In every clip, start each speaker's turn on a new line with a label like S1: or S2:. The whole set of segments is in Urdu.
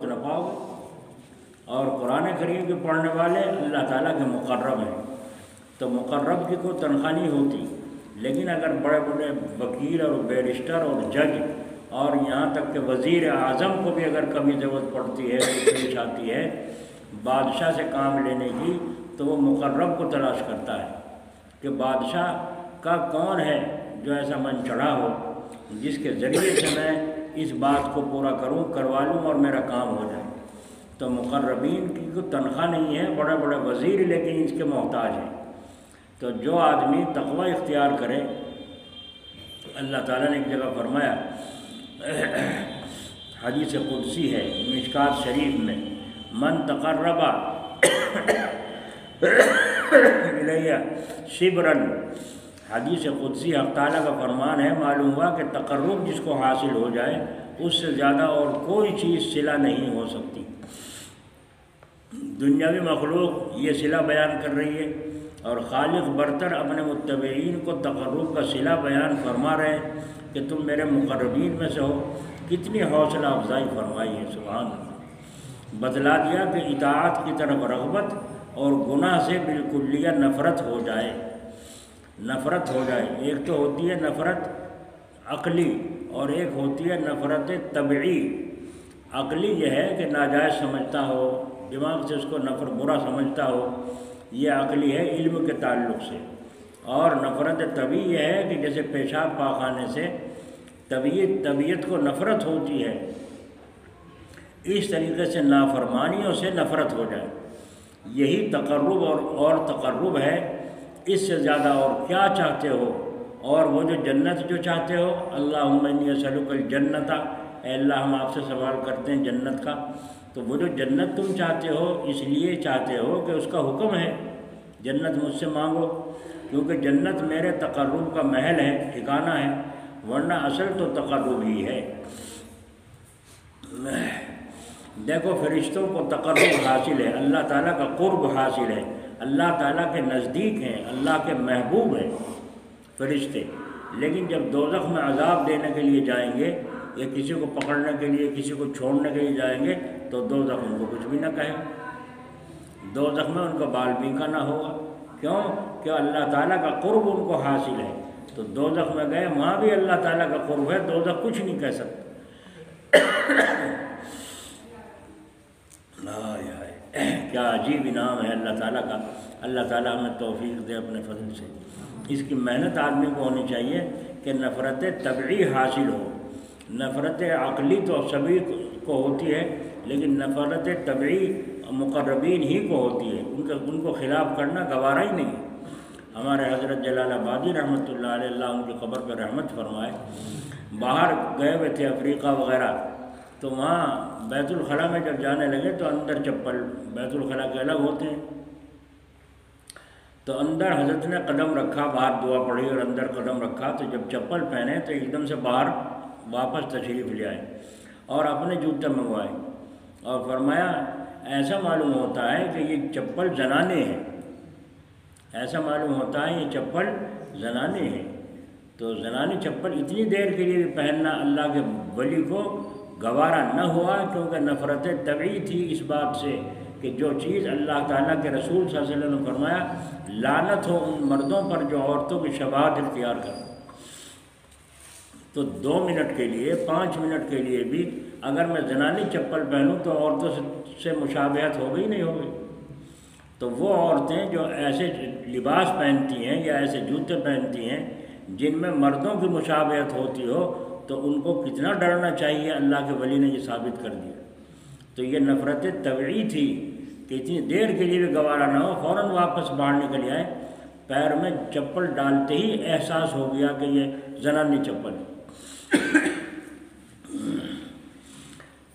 S1: نہ پاؤ گے۔ اور قرآن کریم کے پڑھنے والے اللہ تعالیٰ کے مقرب ہیں، تو مقرب کی کوئی تنخواہ نہیں ہوتی، لیکن اگر بڑے بڑے وکیل اور بیرسٹر اور جج اور یہاں تک کہ وزیر اعظم کو بھی اگر کبھی ضرورت پڑتی ہے پیش آتی ہے بادشاہ سے کام لینے کی، تو وہ مقرب کو تلاش کرتا ہے کہ بادشاہ کا کون ہے جو ایسا من چڑھا ہو جس کے ذریعے سے میں اس بات کو پورا کروا لوں اور میرا کام ہو جائے۔ تو مقربین کی کوئی تنخواہ نہیں ہے، بڑے بڑے وزیر لیکن اس کے محتاج ہیں۔ تو جو آدمی تقوی اختیار کرے، اللہ تعالیٰ نے ایک جگہ فرمایا، حدیث قدسی ہے مشکات شریف میں، من تقرب الیہ شبرا، حدیث قدسی حق تعالیٰ کا فرمان ہے، معلوم ہوا کہ تقرب جس کو حاصل ہو جائے اس سے زیادہ اور کوئی چیز صلہ نہیں ہو سکتی۔ دنیاوی مخلوق یہ صلہ بیان کر رہی ہے اور خالق برتر اپنے متبعین کو تقرب کا صلہ بیان فرما رہے ہیں کہ تم میرے مقربین میں سے ہو۔ کتنی حوصلہ افزائی فرمائی ہے، سبحان اللہ۔ بتلا دیا کہ اطاعت کی طرف رغبت اور گناہ سے بالکلیہ نفرت ہو جائے، نفرت ہو جائے۔ ایک تو ہوتی ہے نفرت عقلی اور ایک ہوتی ہے نفرت طبعی۔ عقلی یہ ہے کہ ناجائز سمجھتا ہو، دماغ سے اس کو برا سمجھتا ہو، یہ عقلی ہے علم کے تعلق سے۔ اور نفرت طبعی یہ ہے کہ جیسے پیشاب پاخانے سے طبیعت کو نفرت ہوتی ہے، اس طریقے سے نافرمانیوں سے نفرت ہو جائے۔ یہی تقرب اور تقرب ہے۔ اس سے زیادہ اور کیا چاہتے ہو؟ اور وہ جو جنت جو چاہتے ہو، اللہم انی اسألک الجنت، اے اللہ ہم آپ سے سوال کرتے ہیں جنت کا۔ تو وہ جو جنت تم چاہتے ہو اس لیے چاہتے ہو کہ اس کا حکم ہے جنت مجھ سے مانگو، کیونکہ جنت میرے تقرب کا محل ہے، ٹھکانہ ہے، ورنہ اصل تو تقرب ہی ہے۔ دیکھو فرشتوں کو تقرب حاصل ہے، اللہ تعالیٰ کا قرب حاصل ہے، اللہ تعالیٰ کے نزدیک ہیں، اللہ کے محبوب ہیں فرشتے، لیکن جب دوزخ میں عذاب دینے کے لیے جائیں گے یا کسی کو پکڑنے کے لیے کسی کو چھوڑنے کے لیے جائیں گے تو دوزخ ان کو کچھ بھی نہ کہے، دوزخ میں ان کا بال بیکا نہ ہوگا۔ کیوں؟ کہ اللہ تعالیٰ کا قرب ان کو حاصل ہے۔ تو دوزخ میں گئے، وہاں بھی اللہ تعالیٰ کا قرب ہے، دوزخ کچھ نہیں کہہ سکتا۔ کیا عجیب انعام ہے اللہ تعالیٰ کا۔ اللہ تعالیٰ ہمیں توفیق دے اپنے فضل سے۔ اس کی محنت آدمی کو ہونی چاہیے کہ نفرت طبعی حاصل ہو۔ نفرت عقلی تو سبھی کو ہوتی ہے، لیکن نفرت طبعی مقربین ہی کو ہوتی ہے، ان کو خلاف کرنا گوارا ہی نہیں۔ ہمارے حضرت جلال آبادی رحمۃ اللہ علیہ، اللہ ان کی قبر پر رحمت فرمائے، باہر گئے ہوئے تھے افریقہ وغیرہ، تو وہاں بیت الخلاء میں جب جانے لگے تو اندر چپل بیت الخلاء کے الگ ہوتے ہیں، تو اندر حضرت نے قدم رکھا، باہر دعا پڑھی اور اندر قدم رکھا، تو جب چپل پہنے تو ایک دم سے باہر واپس تشریف لے آئے اور اپنے جوتے منگوائے اور فرمایا ایسا معلوم ہوتا ہے کہ یہ چپل زنانے ہیں، ایسا معلوم ہوتا ہے یہ چپل زنانے ہیں۔ تو زنانی چپل اتنی دیر کے لیے پہننا اللہ کے ولی کو گوارا نہ ہوا، کیونکہ نفرت طبعی تھی اس بات سے کہ جو چیز اللہ تعالیٰ کے رسول صلی اللہ علیہ وسلم نے فرمایا لعنت ہو ان مردوں پر جو عورتوں کی شباہت اختیار کریں۔ تو 2 منٹ کے لیے 5 منٹ کے لیے بھی اگر میں زنانی چپل پہنوں تو عورتوں سے مشابہت ہو گئی نہیں ہو گئی؟ تو وہ عورتیں جو ایسے لباس پہنتی ہیں یا ایسے جوتے پہنتی ہیں جن میں مردوں کی مشابہت ہوتی ہو، تو ان کو کتنا ڈرنا چاہیے، اللہ کے ولی نے یہ ثابت کر دیا۔ تو یہ نفرت طبعی تھی کہ اتنی دیر کے لیے بھی گوارا نہ ہو، فوراً واپس باہر نکل آئے۔ پیر میں چپل ڈالتے ہی احساس ہو گیا کہ یہ زنانی چپل ہے۔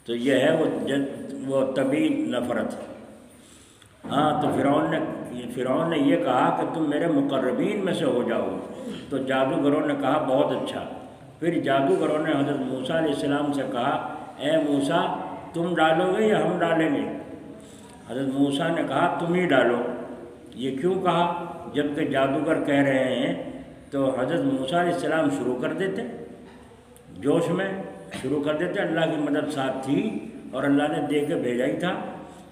S1: تو یہ ہے وہ طبعی نفرت۔ ہاں، تو فرعون نے یہ کہا کہ تم میرے مقربین میں سے ہو جاؤ، تو جادوگروں نے کہا بہت اچھا۔ پھر جادوگروں نے حضرت موسیٰ علیہ السلام سے کہا اے موسیٰ تم ڈالو گے یا ہم ڈالیں گے؟ حضرت موسیٰ نے کہا تم ہی ڈالو۔ یہ کیوں کہا؟ جبکہ جادوگر کہہ رہے ہیں تو حضرت موسیٰ علیہ السلام شروع کر دیتے، جوش میں شروع کر دیتے، اللہ کی مدد ساتھ تھی اور اللہ نے دے کے بھیجا ہی تھا،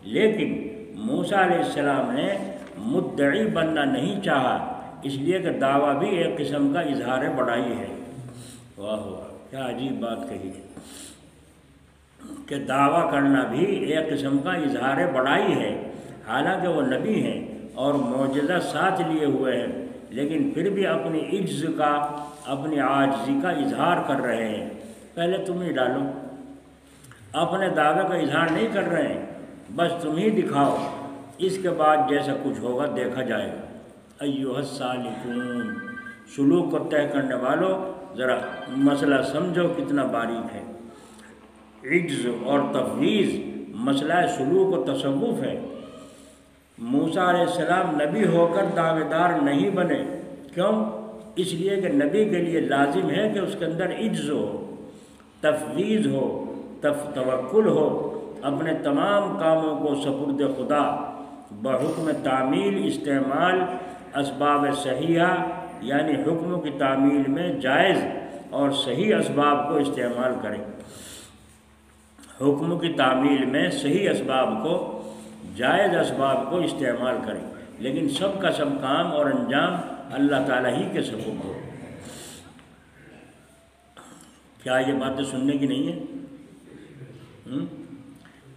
S1: لیکن موسیٰ علیہ السلام نے مدعی بننا نہیں چاہا، اس لیے کہ دعویٰ بھی ایک قسم کا اظہار بڑائی ہے۔ واہ واہ، کیا عجیب بات کہی ہے کہ دعویٰ کرنا بھی ایک قسم کا اظہار بڑائی ہے، حالانکہ وہ نبی ہیں اور معجزہ ساتھ لیے ہوئے ہیں، لیکن پھر بھی اپنی عجز کا، اپنی عاجزی کا اظہار کر رہے ہیں۔ پہلے تم ہی ڈالو، اپنے دعوے کا اظہار نہیں کر رہے ہیں، بس تم ہی دکھاؤ، اس کے بعد جیسا کچھ ہوگا دیکھا جائے گا۔ ایھا السالکون، سلوک کو طے کرنے والوں، ذرا مسئلہ سمجھو کتنا باریک ہے۔ عجز اور تفویض مسئلہ سلوک و تصوف ہے۔ موسیٰ علیہ السلام نبی ہو کر دعوے دار نہیں بنے، کیوں؟ اس لیے کہ نبی کے لیے لازم ہے کہ اس کے اندر عجز ہو، تفویض ہو، توکل ہو، اپنے تمام کاموں کو سپرد خدا بحکم تعمیل استعمال اسباب صحیحہ، یعنی حکموں کی تعمیل میں جائز اور صحیح اسباب کو استعمال کریں۔ حکموں کی تعمیل میں صحیح اسباب کو، جائز اسباب کو استعمال کریں، لیکن سب کا سب کام اور انجام اللہ تعالیٰ ہی کے سپرد ہو۔ کیا یہ باتیں سننے کی نہیں ہیں؟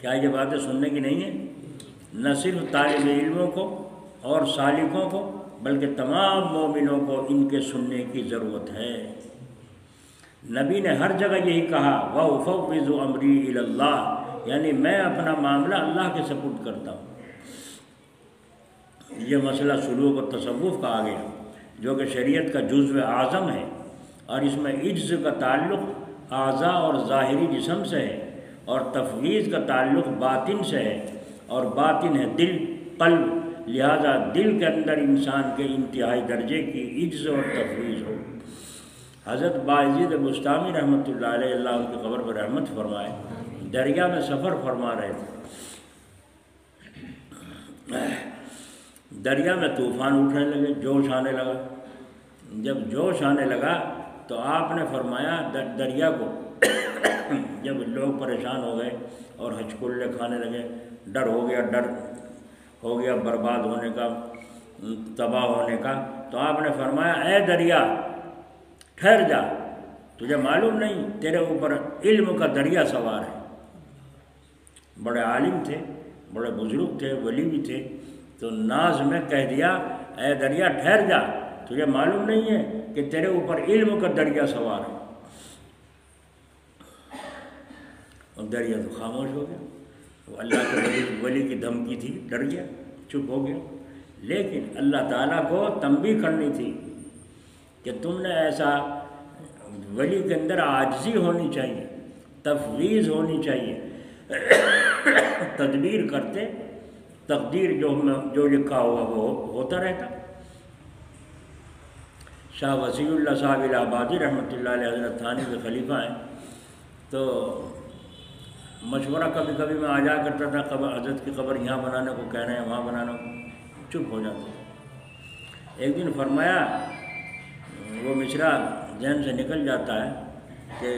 S1: کیا یہ باتیں سننے کی نہیں ہیں؟ نہ صرف طالب علموں کو اور سالکوں کو، بلکہ تمام مومنوں کو ان کے سننے کی ضرورت ہے۔ نبی نے ہر جگہ یہی کہا، وَأُفَوِّضُ أَمْرِي إِلَى اللَّهِ، یعنی میں اپنا معاملہ اللہ کے سپرد کرتا ہوں۔ یہ مسئلہ سلوک و تصوف کا آ گیا، جو کہ شریعت کا جزو اعظم ہے، اور اس میں عجز کا تعلق اعضاء اور ظاہری جسم سے ہے، اور تفویض کا تعلق باطن سے ہے، اور باطن ہے دل، قلب، لہذا دل کے اندر انسان کے انتہائی درجے کی عجز اور تفویض ہو۔ حضرت باعزید بستامی رحمۃ اللہ علیہ، اللہ ان کی قبر پر رحمت فرمائے، دریا میں سفر فرما رہے تھے، دریا میں طوفان اٹھنے لگے، جوش آنے لگا۔ جب جوش آنے لگا تو آپ نے فرمایا دریا کو، جب لوگ پریشان ہو گئے اور ہچکلے کھانے لگے، ڈر ہو گیا برباد ہونے کا، تباہ ہونے کا، تو آپ نے فرمایا اے دریا ٹھہر جا، تجھے معلوم نہیں تیرے اوپر علم کا دریا سوار ہے۔ بڑے عالم تھے، بڑے بزرگ تھے، ولی بھی تھے، تو ناز میں کہہ دیا اے دریا ٹھہر جا، تجھے معلوم نہیں ہے کہ تیرے اوپر علم کا دریا سوار ہے۔ اور دریا تو خاموش ہو گیا، وہ اللہ کے ولی کی دھمکی تھی، ڈر گیا، چپ ہو گیا۔ لیکن اللہ تعالیٰ کو تنبیہ کرنی تھی کہ تم نے ایسا، ولی کے اندر عاجزی ہونی چاہیے، تفویض ہونی چاہیے، تدبیر کرتے، تقدیر جو لکھا ہوا وہ ہوتا رہتا۔ شاہ وسیع اللہ صاحب الہ آبادی رحمۃ اللہ علیہ حضرت تھانی کے خلیفہ ہیں، تو مشورہ کبھی کبھی میں آ جا کرتا تھا، حضرت کی قبر یہاں بنانے کو کہہ رہے ہیں، وہاں بنانا کو، چپ ہو جاتا۔ ایک دن فرمایا، وہ مصرع ذہن سے نکل جاتا ہے کہ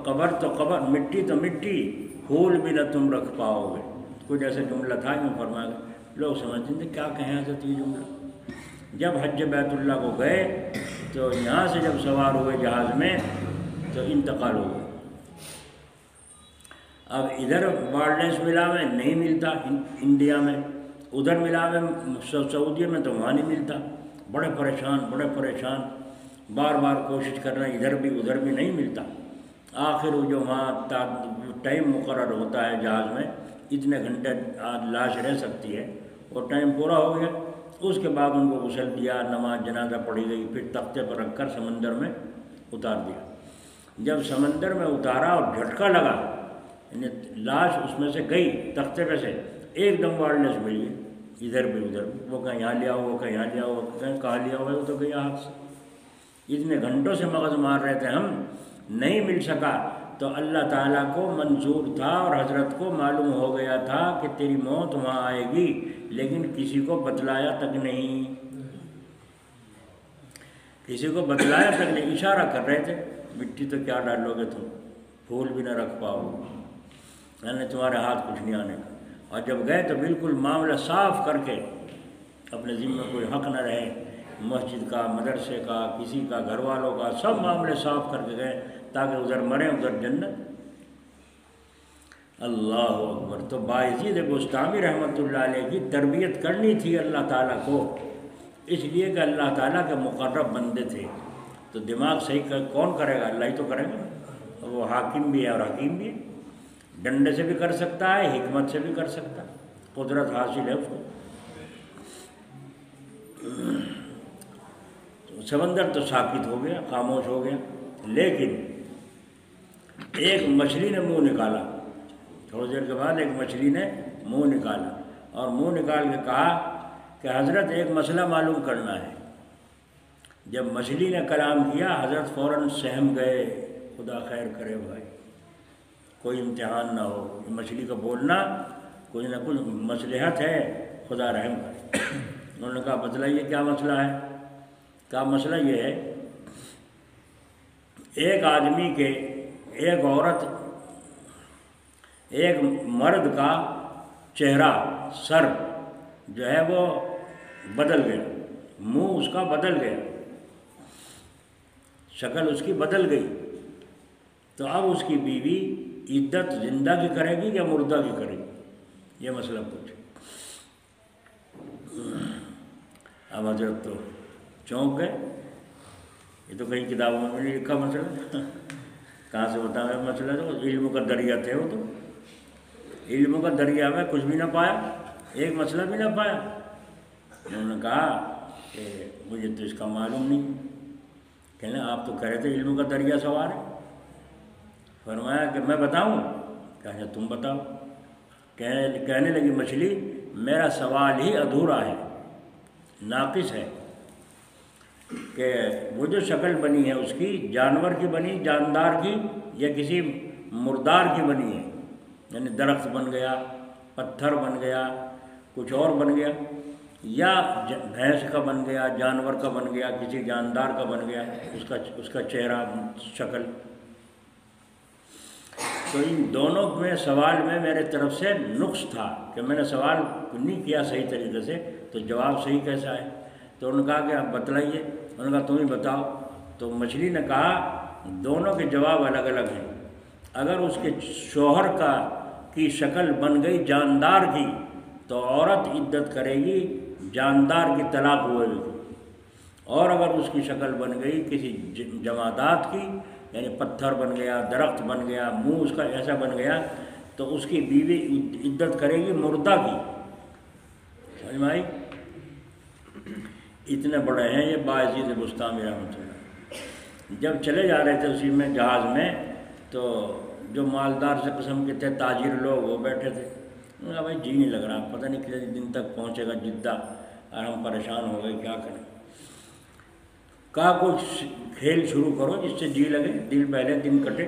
S1: قبر تو قبر، مٹی تو مٹی، پھول بھی نہ تم رکھ پاؤ گے، کچھ ایسا جملہ تھا، یوں فرمایا۔ لوگ سمجھتے تھے کیا کہیں حضرت یہ جملہ۔ جب حج بیت اللہ کو گئے تو یہاں سے جب سوار ہوئے جہاز میں تو انتقال ہو گیا۔ اب ادھر وارڈنس ملا میں نہیں ملتا انڈیا میں، ادھر ملا میں سعودیہ میں تو وہاں نہیں ملتا، بڑے پریشان، بار بار کوشش کر رہے ہیں، ادھر بھی ادھر بھی نہیں ملتا۔ آخر وہ جو وہاں ٹائم مقرر ہوتا ہے جہاز میں، اتنے گھنٹے لاش رہ سکتی ہے، وہ ٹائم پورا ہو گیا۔ اس کے بعد ان کو غسل دیا، نماز جنازہ پڑھی گئی، پھر تختے پر رکھ کر سمندر میں اتار دیا۔ جب سمندر میں اتارا اور جھٹکا لگا، یعنی لاش اس میں سے گئی تختے پہ سے، ایک دم وائرلیس ملی ہے، ادھر بھی ادھر بھی، وہ کہیں یہاں لیا ہوا، کہیں یہاں لیا ہوا، کہیں کہاں لیا ہوا، وہ تو گیا ہاتھ سے۔ اتنے گھنٹوں سے مغز مار رہے تھے ہم، نہیں مل سکا، تو اللہ تعالیٰ کو منظور تھا اور حضرت کو معلوم ہو گیا تھا کہ تیری موت وہاں آئے گی، لیکن کسی کو بتلایا تک نہیں، کسی کو بتلایا تک نہیں، اشارہ کر رہے تھے، مٹی تو کیا ڈالو گے تم، پھول بھی نہ رکھ پاؤ، یعنی تمہارے ہاتھ کچھ نہیں آنے کا۔ اور جب گئے تو بالکل معاملہ صاف کر کے، اپنے ذمہ کوئی حق نہ رہے، مسجد کا، مدرسے کا، کسی کا، گھر والوں کا، سب معاملے صاف کر کے گئے تاکہ ادھر مریں ادھر جنت۔ اللہ اکبر۔ تو باعزید بسطامی رحمۃ اللہ علیہ کی تربیت کرنی تھی اللہ تعالیٰ کو، اس لیے کہ اللہ تعالیٰ کے مقرب بندے تھے، تو دماغ صحیح کون کرے گا؟ اللہ ہی تو کرے گا۔ وہ حاکم بھی ہے اور حکیم بھی ہے، ڈنڈے سے بھی کر سکتا ہے، حکمت سے بھی کر سکتا ہے، قدرت حاصل ہے اس کو۔ سمندر تو ساکت ہو گیا، خاموش ہو گیا، لیکن ایک مچھلی نے منہ نکالا۔ تھوڑی دیر کے بعد ایک مچھلی نے منہ نکالا، اور منہ نکال کے کہا کہ حضرت ایک مسئلہ معلوم کرنا ہے۔ جب مچھلی نے کلام کیا، حضرت فوراً سہم گئے، خدا خیر کرے بھائی، کوئی امتحان نہ ہو، مچھلی کا بولنا کچھ نہ کچھ مصلحت ہے، خدا رحم کرے۔ انہوں نے کہا بتلائیے کیا مسئلہ ہے؟ کیا مسئلہ یہ ہے، ایک آدمی کے، ایک عورت، ایک مرد کا چہرہ، سر جو ہے وہ بدل گیا، منہ اس کا بدل گیا، شکل اس کی بدل گئی، تو اب اس کی بیوی عدت زندہ کی کرے گی یا مردہ کی کرے گی؟ یہ مسئلہ پوچھے۔ اب حضرت تو چونک گئے، یہ تو کہیں کتابوں میں نہیں لکھا مسئلہ، کہاں سے بتایا مسئلہ؟ تو علم کا دریا تھے وہ، تو علم کا دریا میں کچھ بھی نہ پایا، ایک مسئلہ بھی نہ پایا۔ انہوں نے کہا کہ مجھے تو اس کا معلوم نہیں۔ کہنے آپ تو کہہ رہے تھے علم کا دریا سوار ہے۔ فرمایا کہ میں بتاؤں؟ کہا تم بتاؤ۔ کہنے لگی مچھلی میرا سوال ہی ادھورا ہے، ناقص ہے، کہ وہ جو شکل بنی ہے اس کی جانور کی بنی، جاندار کی، یا کسی مردار کی بنی ہے؟ یعنی درخت بن گیا، پتھر بن گیا، کچھ اور بن گیا، یا بھینس کا بن گیا، جانور کا بن گیا، کسی جاندار کا بن گیا، اس کا چہرہ، شکل۔ تو ان دونوں میں سوال میں میرے طرف سے نقص تھا کہ میں نے سوال نہیں کیا صحیح طریقے سے، تو جواب صحیح کیسا ہے؟ تو انہوں نے کہا کہ آپ بتلائیے۔ انہوں نے کہا تم ہی بتاؤ۔ تو مچھلی نے کہا دونوں کے جواب الگ الگ ہیں۔ اگر اس کے شوہر کی شکل بن گئی جاندار کی تو عورت عدت کرے گی جاندار کی طلاق ہوئے گی، اور اگر اس کی شکل بن گئی کسی جمادات کی، یعنی پتھر بن گیا، درخت بن گیا، منہ اس کا ایسا بن گیا، تو اس کی بیوی عدت کرے گی مردہ کی۔ سمجھ میں آئی؟ اتنے بڑے ہیں یہ باعزید بسطامی رحمۃ اللہ۔ جب چلے جا رہے تھے اسی میں جہاز میں، تو جو مالدار سے قسم کے تھے تاجر لوگ، وہ بیٹھے تھے۔ انہوں نے کہا بھائی جی نہیں لگ رہا، پتہ نہیں کتنے دن تک پہنچے گا جدہ، اور ہم پریشان ہو گئے، کیا کریں؟ کہا کوئی کھیل شروع کرو جس سے جی لگے، دل پہلے دن کٹے۔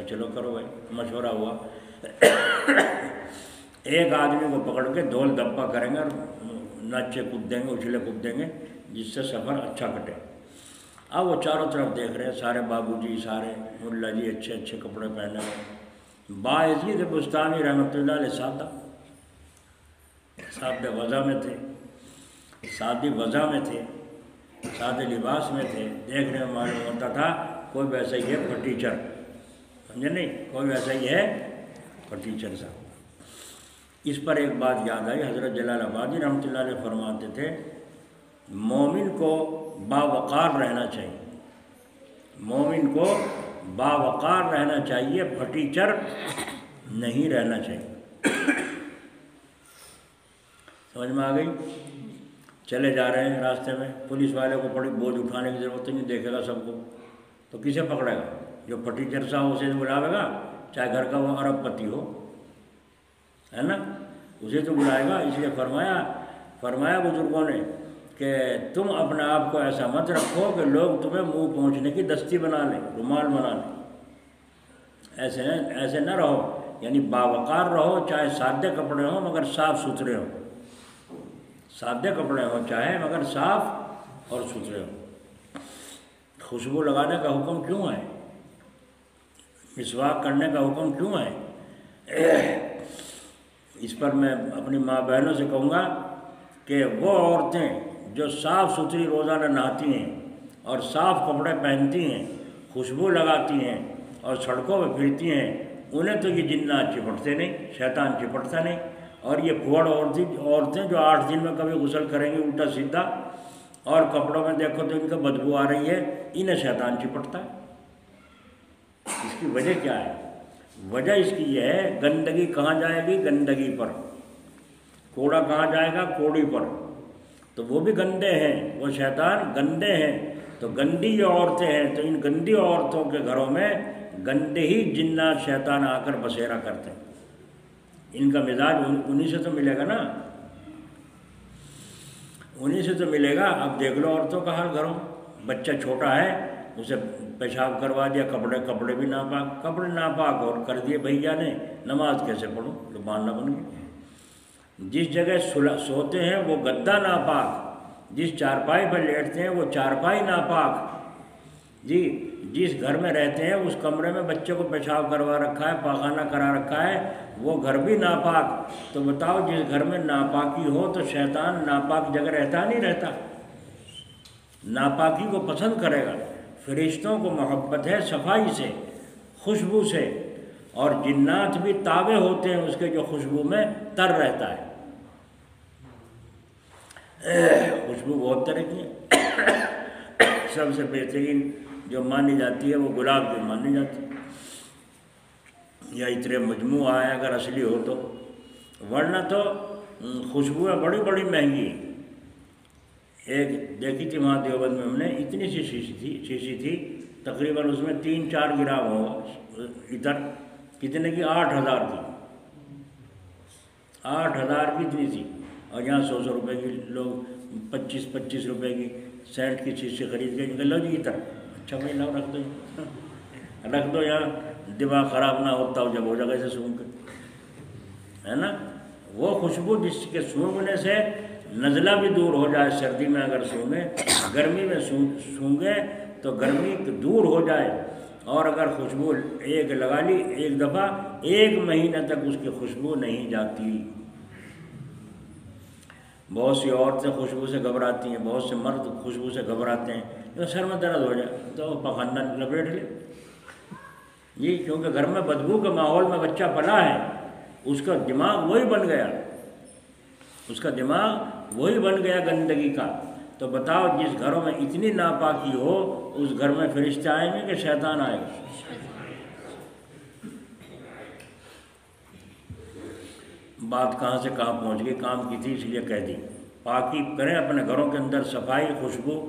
S1: چلو کرو بھائی، مشورہ ہوا۔ ایک آدمی کو پکڑ کے دھول دھپا کریں گے اور نچے کود دیں گے، اچھلے کود دیں گے، جس سے سفر اچھا کٹے۔ اب وہ چاروں طرف دیکھ رہے ہیں، سارے بابو جی، سارے ملا جی اچھے اچھے کپڑے پہنے ہوئے۔ باعزید بسطامی رحمۃ اللہ علیہ سادہ وضع میں تھے، سادی وضع میں تھے، سادے لباس میں تھے۔ دیکھنے میں معلوم ہوتا تھا کوئی ویسا ہی ہے پھٹیچر، سمجھے نہیں؟ کوئی ویسا ہی ہے پھٹیچر صاحب۔ اس پر ایک بات یاد آئی، حضرت جلال آبادی رحمۃ اللہ علیہ فرماتے تھے مومن کو باوقار رہنا چاہیے، مومن کو باوقار رہنا چاہیے، پھٹیچر نہیں رہنا چاہیے۔ سمجھ میں آ گئی؟ چلے جا رہے ہیں راستے میں، پولیس والے کو بڑی بوجھ اٹھانے کی ضرورت نہیں، دیکھے گا سب کو، تو کسے پکڑے گا؟ جو پھٹیچر سا ہو اسے بلاوے گا، چاہے گھر کا وہ ارب پتی ہو، ہے نا، اسے تو بلائے گا۔ اس لیے فرمایا بزرگوں نے کہ تم اپنے آپ کو ایسا مت رکھو کہ لوگ تمہیں منہ پہنچنے کی دستی بنا لیں، رومال بنا لیں۔ ایسے نہ رہو، یعنی باوقار رہو، چاہے سادے کپڑے ہوں مگر صاف ستھرے ہوں، سادے کپڑے ہوں چاہے مگر صاف اور ستھرے ہوں۔ خوشبو لگانے کا حکم کیوں ہے؟ مسواک کرنے کا حکم کیوں ہے؟ اس پر میں اپنی ماں بہنوں سے کہوں گا کہ وہ عورتیں جو صاف ستھری روزانہ نہاتی ہیں اور صاف کپڑے پہنتی ہیں، خوشبو لگاتی ہیں اور سڑکوں پہ پھرتی ہیں، انہیں تو یہ جنات چپٹتے نہیں، شیطان چپٹتا نہیں۔ اور یہ پھوڑ عورتیں جو 8 دن میں کبھی غسل کریں گی الٹا سیدھا اور کپڑوں میں دیکھو تو ان کا بدبو آ رہی ہے، انہیں شیطان چپٹتا ہے۔ اس کی وجہ کیا ہے؟ وجہ اس کی یہ ہے، گندگی کہاں جائے گی؟ گندگی پر۔ کوڑا کہاں جائے گا؟ کوڑی پر۔ تو وہ بھی گندے ہیں، وہ شیطان گندے ہیں، تو گندی یہ عورتیں ہیں، تو ان گندی عورتوں کے گھروں میں گندے ہی جنات شیطان آ کر بسیرا کرتے ہیں۔ ان کا مزاج انہی سے تو ملے گا نا، انہی سے تو ملے گا۔ اب دیکھ لو عورتوں کا حال گھروں، بچہ چھوٹا ہے، اسے پیشاب کروا دیا، کپڑے بھی ناپاک، کپڑے ناپاک اور کر دیے بھیا نے، نماز کیسے پڑھوں؟ زبان نہ بن گئی۔ جس جگہ سوتے ہیں وہ گدا ناپاک، جس چارپائی پر لیٹتے ہیں وہ چارپائی ناپاک، جی جس گھر میں رہتے ہیں اس کمرے میں بچے کو پیشاب کروا رکھا ہے، پاخانہ کرا رکھا ہے، وہ گھر بھی ناپاک۔ تو بتاؤ جس گھر میں ناپاکی ہو تو شیطان ناپاک جگہ رہتا نہیں رہتا، ناپاکی کو پسند کرے گا۔ فرشتوں کو محبت ہے صفائی سے، خوشبو سے، اور جنات بھی تابع ہوتے ہیں اس کے جو خوشبو میں تر رہتا ہے۔ خوشبو بہت طرح کی ہے، سب سے بہترین جو مانی جاتی ہے وہ گلاب کی مانی جاتی ہے، یا عطر مجموعہ ہے اگر اصلی ہو تو، ورنہ تو خوشبویں بڑی بڑی مہنگی ہیں۔ ایک دیکھی تھی وہاں دیوبند میں ہم نے، اتنی سی شیشی تھی، تقریباً اس میں 3-4 گرام ہوگا عطر، کتنے کی؟ 8,000 کی، 8,000 کی اتنی تھی۔ اور یہاں 100 روپے کی لوگ 25 روپے کی سینٹ کی شیشی خرید کے لو جی عطر، اچھا بھائی لاؤ رکھ دو یہاں، دماغ خراب نہ ہوتا ہو جب ہو جگہ سے سونگ کے، ہے نا؟ وہ خوشبو جس کے سونگنے سے نزلہ بھی دور ہو جائے، سردی میں اگر سونگیں، گرمی میں سونگیں تو گرمی دور ہو جائے، اور اگر خوشبو ایک لگا لی ایک دفعہ، 1 مہینہ تک اس کی خوشبو نہیں جاتی۔ بہت سی عورتیں خوشبو سے گھبراتی ہیں، بہت سے مرد خوشبو سے گھبراتے ہیں، تو سر میں درد ہو جائے تو پخانہ لپیٹ لے جی، کیونکہ گھر میں بدبو کے ماحول میں بچہ پلا ہے، اس کا دماغ وہی بن گیا، اس کا دماغ وہی بن گیا گندگی کا۔ تو بتاؤ جس گھروں میں اتنی ناپاکی ہو اس گھر میں فرشتے آئیں گے کہ شیطان آئے گا؟ بات کہاں سے کہاں پہنچ گئی، کام کی تھی اس لیے کہہ دی۔ پاکی کریں اپنے گھروں کے اندر، صفائی، خوشبو،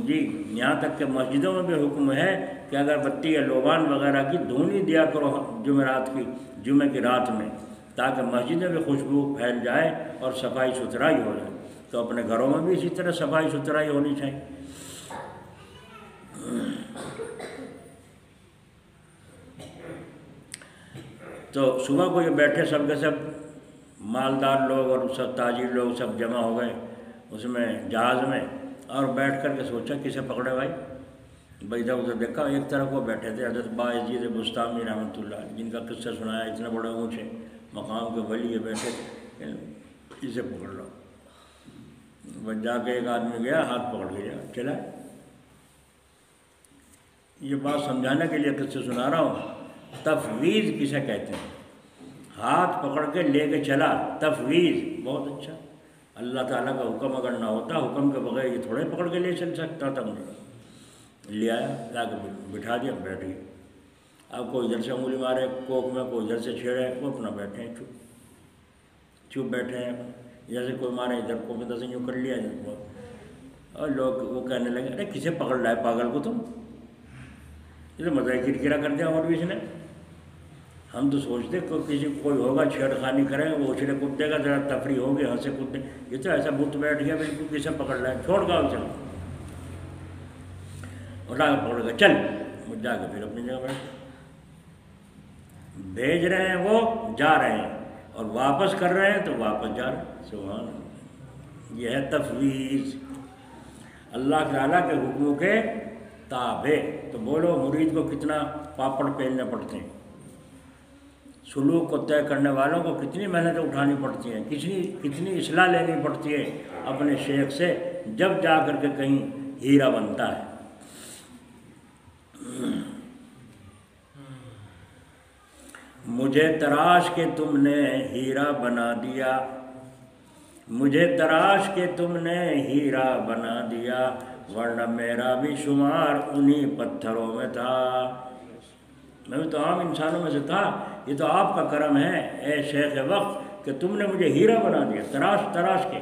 S1: جی یہاں تک کہ مسجدوں میں بھی حکم ہے کہ اگر بتی یا لوبان وغیرہ کی دھونی دیا کرو جمعہ کی رات میں، تاکہ مسجد میں بھی خوشبو پھیل جائے اور صفائی ستھرائی ہو جائے۔ تو اپنے گھروں میں بھی اسی طرح صفائی ستھرائی ہونی چاہیے۔ تو صبح کو یہ بیٹھے سب کے سب مالدار لوگ اور سب تاجر لوگ سب جمع ہو گئے اس میں جہاز میں، اور بیٹھ کر کے سوچا کسے پکڑے بھائی ادھر ادھر دیکھا، ایک طرف وہ بیٹھے تھے حضرت باعزید بستامی رحمۃ اللہ، جن کا قصہ سنایا، اتنے بڑے اونچے مقام کے ولی یہ بیٹھے تھے، اسے پکڑ لو۔ بس جا کے ایک آدمی گیا، ہاتھ پکڑ کے چلا۔ یہ بات سمجھانے کے لیے قصے سنا رہا ہوں، تفویض کسے کہتے ہیں؟ ہاتھ پکڑ کے لے کے چلا، تفویض، بہت اچھا۔ اللہ تعالیٰ کا حکم اگر نہ ہوتا، حکم کے بغیر یہ تھوڑے پکڑ کے لے چل سکتا تھا مجھے، لے آیا، لا کے بٹھا دیا، بیٹھ گیا۔ اب کوئی ادھر سے انگلی مارے کوک میں، کوئی ادھر سے چھیڑے، وہ اپنا بیٹھے ہیں چپ بیٹھے ہیں، جیسے کوئی مارے ادھر کو میں دس یوں کر لیا ادھر، اور لوگ وہ کہنے لگے ارے کسے پکڑ رہا ہے پاگل کو تم، یہ تو مزہ کرکرا کر دیا اور بھی اس نے۔ ہم تو سوچتے کوئی ہوگا چھیڑ خانی کرے، وہ اچھلے کودے گا، ذرا تفریح ہوگی، ہنسے کودے، یہ تو ایسا بت بیٹھ گیا بالکل کسے پکڑ رہا ہے، چھوڑ گا چل، اٹھا کے پکڑ گا، چل جا کے پھر اپنی جگہ بیٹھ۔ بھیج رہے ہیں وہ جا رہے ہیں، اور واپس کر رہے ہیں تو واپس جا رہے ہیں۔ سبحان اللہ، یہ ہے تفویض، اللہ تعالیٰ کے حکموں کے تابع، تو بولو مرید کو کتنا پاپڑ پہننے پڑتے ہیں، سلوک کو طے کرنے والوں کو کتنی محنتیں اٹھانی پڑتی ہیں، کتنی اصلاح لینی پڑتی ہے اپنے شیخ سے، جب جا کر کے کہیں ہیرا بنتا ہے۔ مجھے تراش کے تم نے ہیرا بنا دیا، مجھے تراش کے تم نے ہیرا بنا دیا، ورنہ میرا بھی شمار انہی پتھروں میں تھا۔ میں بھی تو عام انسانوں میں سے تھا، یہ تو آپ کا کرم ہے اے شیخ وقت کہ تم نے مجھے ہیرا بنا دیا، تراش کے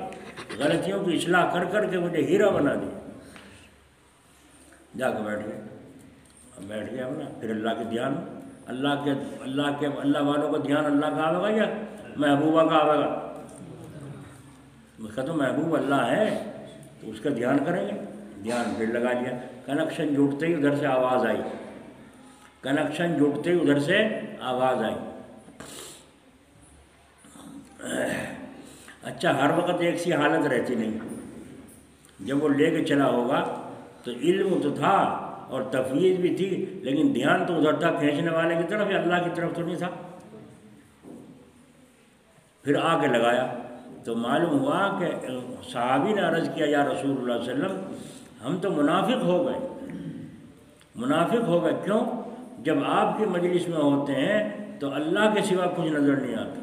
S1: غلطیوں کی اصلاح کر کے مجھے ہیرا بنا دیا۔ جا کے بیٹھ گیا نا، پھر اللہ کے دھیان، اللہ والوں کا دھیان اللہ کا آئے گا یا محبوبہ کا آئے گا؟ اس کا تو محبوب اللہ ہے تو اس کا دھیان کریں گے، دھیان پھر لگا لیا، کنیکشن جوڑتے ہی ادھر سے آواز آئی، کنیکشن جوڑتے ہی ادھر سے آواز آئی۔ اچھا، ہر وقت ایک سی حالت رہتی نہیں، جب وہ لے کے چلا ہوگا تو علم تو تھا اور تفویض بھی تھی، لیکن دھیان تو ادھر تھا کھینچنے والے کی طرف، یا اللہ کی طرف تو نہیں تھا۔ پھر آ کے لگایا تو معلوم ہوا کہ صحابی نے عرض کیا یا رسول اللہ صلی اللہ علیہ وسلم ہم تو منافق ہو گئے، کیوں؟ جب آپ کی مجلس میں ہوتے ہیں تو اللہ کے سوا کچھ نظر نہیں آتا،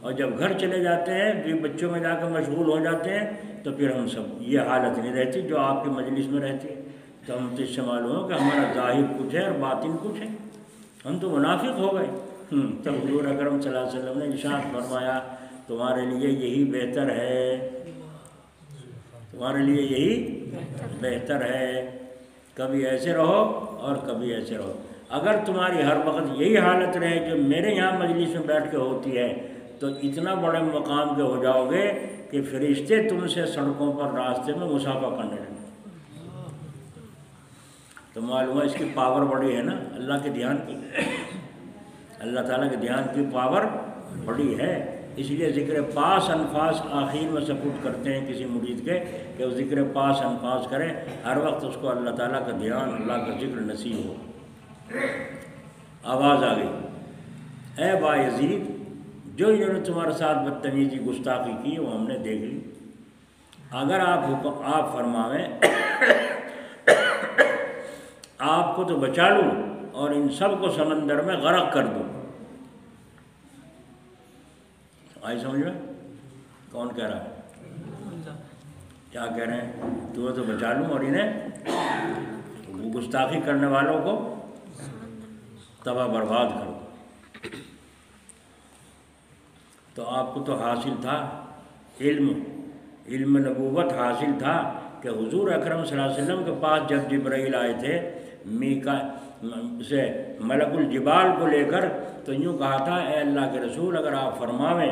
S1: اور جب گھر چلے جاتے ہیں بھی بچوں میں جا کر مشغول ہو جاتے ہیں تو پھر ہم سب یہ حالت نہیں رہتی جو آپ کی مجلس میں رہتی ہے۔ تو ہم تو اس سے معلوم ہو کہ ہمارا ظاہر کچھ ہے اور باطن کچھ ہے، ہم تو منافق ہو گئے۔ تو حضور اکرم صلی اللہ علیہ وسلم نے ارشاد فرمایا تمہارے لیے یہی بہتر ہے، تمہارے لیے یہی بہتر ہے، کبھی ایسے رہو اور کبھی ایسے رہو۔ اگر تمہاری ہر وقت یہی حالت رہے جو میرے یہاں مجلس میں بیٹھ کے ہوتی ہے تو اتنا بڑے مقام کے ہو جاؤ گے کہ فرشتے تم سے سڑکوں پر راستے میں مسافہ کرنے لگیں۔ تو معلوم ہے اس کی پاور بڑی ہے نا، اللہ کے دھیان کی، اللہ تعالیٰ کے دھیان کی پاور بڑی ہے۔ اس لیے ذکر پاس انفاس آخر میں سپورٹ کرتے ہیں کسی مرید کے کہ وہ ذکر پاس انفاس کرے، ہر وقت اس کو اللہ تعالیٰ کا دھیان، اللہ کا ذکر نصیب ہو۔ آواز آ گئی، اے با یزید، جو انہوں نے تمہارے ساتھ بدتمیزی گستاخی کی وہ ہم نے دیکھ لی، اگر آپ فرماویں آپ کو تو بچا لوں اور ان سب کو سمندر میں غرق کر دوں۔ آئی سمجھ میں؟ کون کہہ رہا ہے؟ کیا کہہ رہے ہیں؟ تمہیں تو بچا لوں اور انہیں گستاخی کرنے والوں کو تباہ برباد کر دوں۔ تو آپ کو تو حاصل تھا علم نبوت حاصل تھا کہ حضور اکرم صلی اللہ علیہ وسلم کے پاس جب جبرائیل آئے تھے میکا سے ملک الجبال کو لے کر، تو یوں کہا تھا اے اللہ کے رسول اگر آپ فرماویں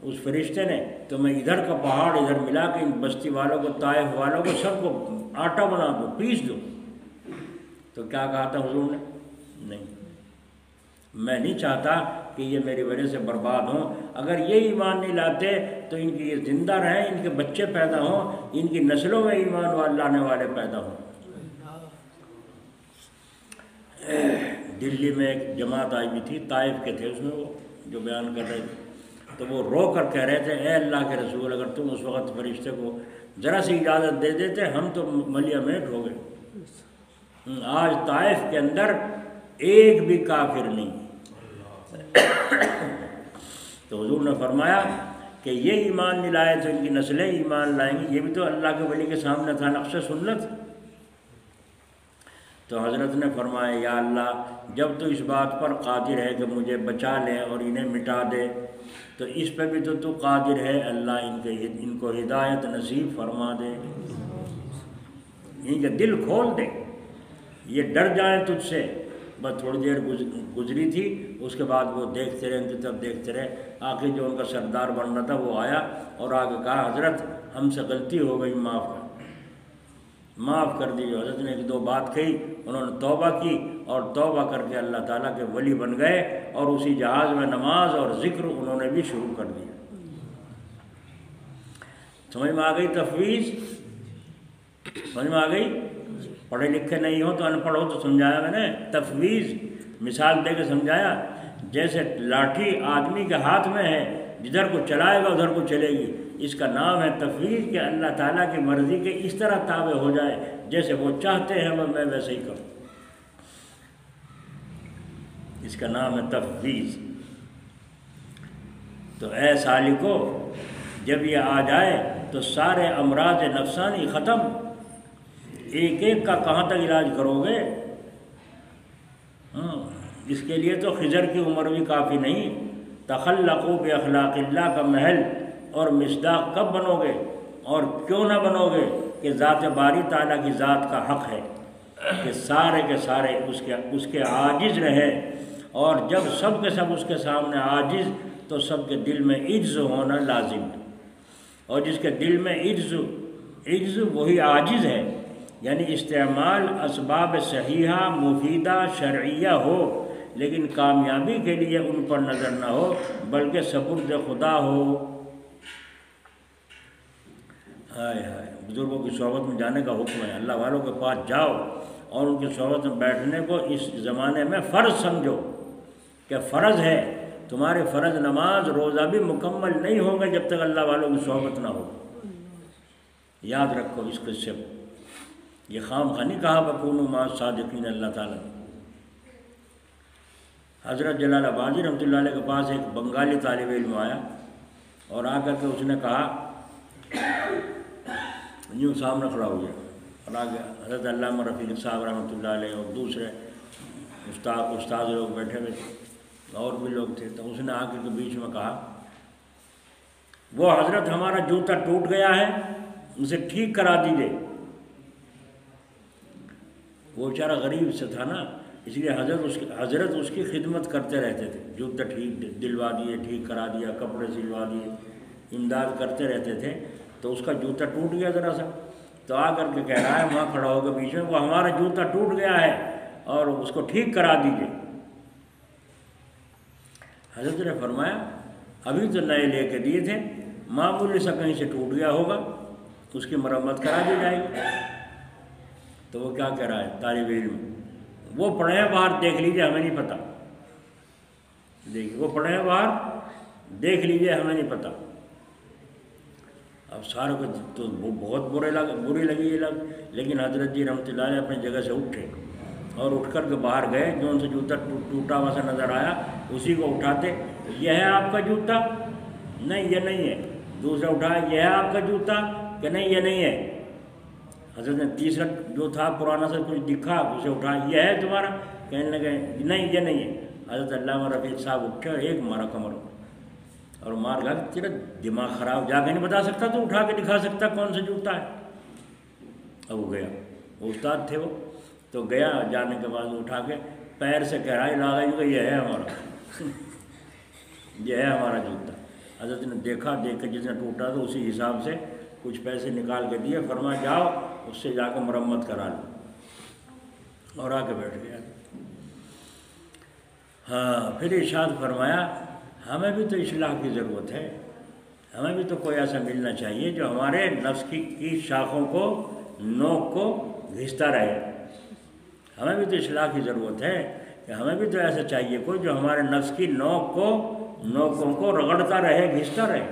S1: اس فرشتے نے تو میں ادھر کا پہاڑ ادھر ملا کے ان بستی والوں کو، طائف والوں کو، سب کو آٹا بنا دو، پیس دو۔ تو کیا کہا تھا حضور نے؟ نہیں، میں نہیں چاہتا کہ یہ میری وجہ سے برباد ہوں، اگر یہ ایمان نہیں لاتے تو ان کی یہ زندہ رہیں، ان کے بچے پیدا ہوں، ان کی نسلوں میں ایمان لانے والے پیدا ہوں۔ دلی میں ایک جماعت آئی بھی تھی، طائف کے تھے اس میں، وہ جو بیان کر رہے تھے، تو وہ رو کر کہہ رہے تھے اے اللہ کے رسول اگر تم اس وقت فرشتے کو ذرا سی اجازت دے دیتے ہم تو ملیہ میٹ ہو گئے۔ آج طائف کے اندر ایک بھی کافر نہیں۔ تو حضور نے فرمایا کہ یہ ایمان نہیں لائے تو ان کی نسلیں ایمان لائیں گی۔ یہ بھی تو اللہ کے ولی کے سامنے تھا نقش سنت۔ تو حضرت نے فرمایا یا اللہ جب تو اس بات پر قادر ہے کہ مجھے بچا لے اور انہیں مٹا دے تو اس پہ بھی تو قادر ہے، اللہ ان کو ہدایت نصیب فرما دے، ان کے دل کھول دے، یہ ڈر جائیں تجھ سے۔ بس تھوڑی دیر گزری تھی، اس کے بعد وہ دیکھتے رہے، ان کی طرف دیکھتے رہے۔ آخر جو ان کا سردار بن رہا تھا وہ آیا اور آگے کہا حضرت ہم سے غلطی ہو گئی، معاف کر دیجیے۔ حضرت نے ایک دو بات کہی، انہوں نے توبہ کی اور توبہ کر کے اللہ تعالیٰ کے ولی بن گئے، اور اسی جہاز میں نماز اور ذکر انہوں نے بھی شروع کر دیا۔ سمجھ میں آ گئی تفویض؟ سمجھ میں آ گئی؟ پڑھے لکھے نہیں ہو تو ان پڑھ ہو تو سمجھایا میں نے، تفویض مثال دے کے سمجھایا، جیسے لاٹھی آدمی کے ہاتھ میں ہے، جدھر کو چلائے گا ادھر کو چلے گی، اس کا نام ہے تفویض، کہ اللہ تعالیٰ کی مرضی کے اس طرح تابع ہو جائے جیسے وہ چاہتے ہیں میں ویسے ہی کروں، اس کا نام ہے تفویض۔ تو اے سالکو جب یہ آ جائے تو سارے امراض نفسانی ختم، ایک ایک کا کہاں تک علاج کرو گے؟ اس کے لیے تو خضر کی عمر بھی کافی نہیں۔ تخلقوا باخلاق اللہ کا محل اور مصداق کب بنو گے اور کیوں نہ بنو گے کہ ذات باری تعالیٰ کی ذات کا حق ہے کہ سارے کے سارے اس کے عاجز رہے، اور جب سب کے سب اس کے سامنے عاجز تو سب کے دل میں عجز ہونا لازم ہے، اور جس کے دل میں عجز وہی عاجز ہے، یعنی استعمال اسباب صحیحہ مفیدہ شرعیہ ہو لیکن کامیابی کے لیے ان پر نظر نہ ہو بلکہ سپرد خدا ہو۔ ہائے ہائے، بزرگوں کی صحبت میں جانے کا حکم ہے، اللہ والوں کے پاس جاؤ اور ان کی صحبت میں بیٹھنے کو اس زمانے میں فرض سمجھو کہ فرض ہے، تمہارے فرض نماز روزہ بھی مکمل نہیں ہوں گے جب تک اللہ والوں کی صحبت نہ ہو۔ یاد رکھو اس قصے کو، یہ خام خواہ نہیں کہا وَكُونُوا مَعَ الصَّادِقِينَ اللہ تعالیٰ نے۔ حضرت جلال آبادی رحمۃ اللہ علیہ کے پاس ایک بنگالی طالب علم آیا اور آ کر کے اس نے کہا، یوں سامنے کھڑا ہو گیا اور آگے حضرت علامہ رفیق صاحب رحمۃ اللہ علیہ اور دوسرے استاد لوگ بیٹھے ہوئے تھے اور بھی لوگ تھے، تو اس نے آ کر کے بیچ میں کہا، وہ حضرت ہمارا جوتا ٹوٹ گیا ہے، اسے ٹھیک کرا دیجیے۔ وہ بیچارہ غریب سے تھا نا، اس لیے حضرت اس کی خدمت کرتے رہتے تھے، جوتا ٹھیک دلوا دیے، ٹھیک کرا دیا، کپڑے سلوا دیے، امداد کرتے رہتے تھے۔ تو اس کا جوتا ٹوٹ گیا ذرا سا، تو آ کر کے کہہ رہا ہے وہاں کھڑا ہو کے بیچ میں، وہ ہمارا جوتا ٹوٹ گیا ہے اور اس کو ٹھیک کرا دیجیے۔ حضرت نے فرمایا ابھی تو نئے لے کے دیے تھے، معمولی سا کہیں سے ٹوٹ گیا ہوگا، اس کی مرمت کرا دی جائے گی۔ تو وہ کیا کہہ رہا ہے طالب علم، وہ پڑھے ہیں باہر دیکھ لیجئے ہمیں نہیں پتہ، دیکھیے وہ پڑھے ہیں باہر دیکھ لیجئے ہمیں نہیں پتہ۔ اب ساروں کو تو بہت بری لگی یہ لگ، لیکن حضرت جی رحمۃ اللہ علیہ اپنی جگہ سے اٹھے اور اٹھ کر کے باہر گئے، جو ان سے جوتا ٹوٹا ہوا سا نظر آیا اسی کو اٹھاتے، یہ ہے آپ کا جوتا؟ نہیں یہ نہیں ہے۔ دوسرا اٹھایا، یہ ہے آپ کا جوتا؟ کہ نہیں یہ نہیں ہے۔ حضرت نے تیسرا جو تھا پرانا سا کچھ دکھا اسے اٹھایا، یہ ہے تمہارا؟ کہنے لگے نہیں یہ نہیں ہے۔ حضرت علامہ رفیق صاحب اٹھے اور ایک مارا کمر اور مار گیا کہ تیرا دماغ خراب، جا کے نہیں بتا سکتا تو اٹھا کے دکھا سکتا کون سا جوتا ہے؟ اب وہ گیا، وہ استاد تھے وہ، تو گیا، جانے کے بعد اٹھا کے پیر سے کہہ رہا ہے لاگا کہ یہ ہے ہمارا یہ ہے ہمارا جوتا۔ حضرت نے دیکھا، دیکھ کے جس نے ٹوٹا تو اسی حساب سے کچھ پیسے نکال کے دیے، فرمایا جاؤ اس سے جا کے مرمت کرا لو، اور آ کے بیٹھ گیا۔ ہاں پھر ارشاد فرمایا ہمیں بھی تو اصلاح کی ضرورت ہے، ہمیں بھی تو کوئی ایسا ملنا چاہیے جو ہمارے نفس کی شاخوں کو، نوک کو گھستا رہے۔ ہمیں بھی تو اصلاح کی ضرورت ہے کہ ہمیں بھی تو ایسا چاہیے کوئی جو ہمارے نفس کی نوکوں کو رگڑتا رہے، گھستا رہے۔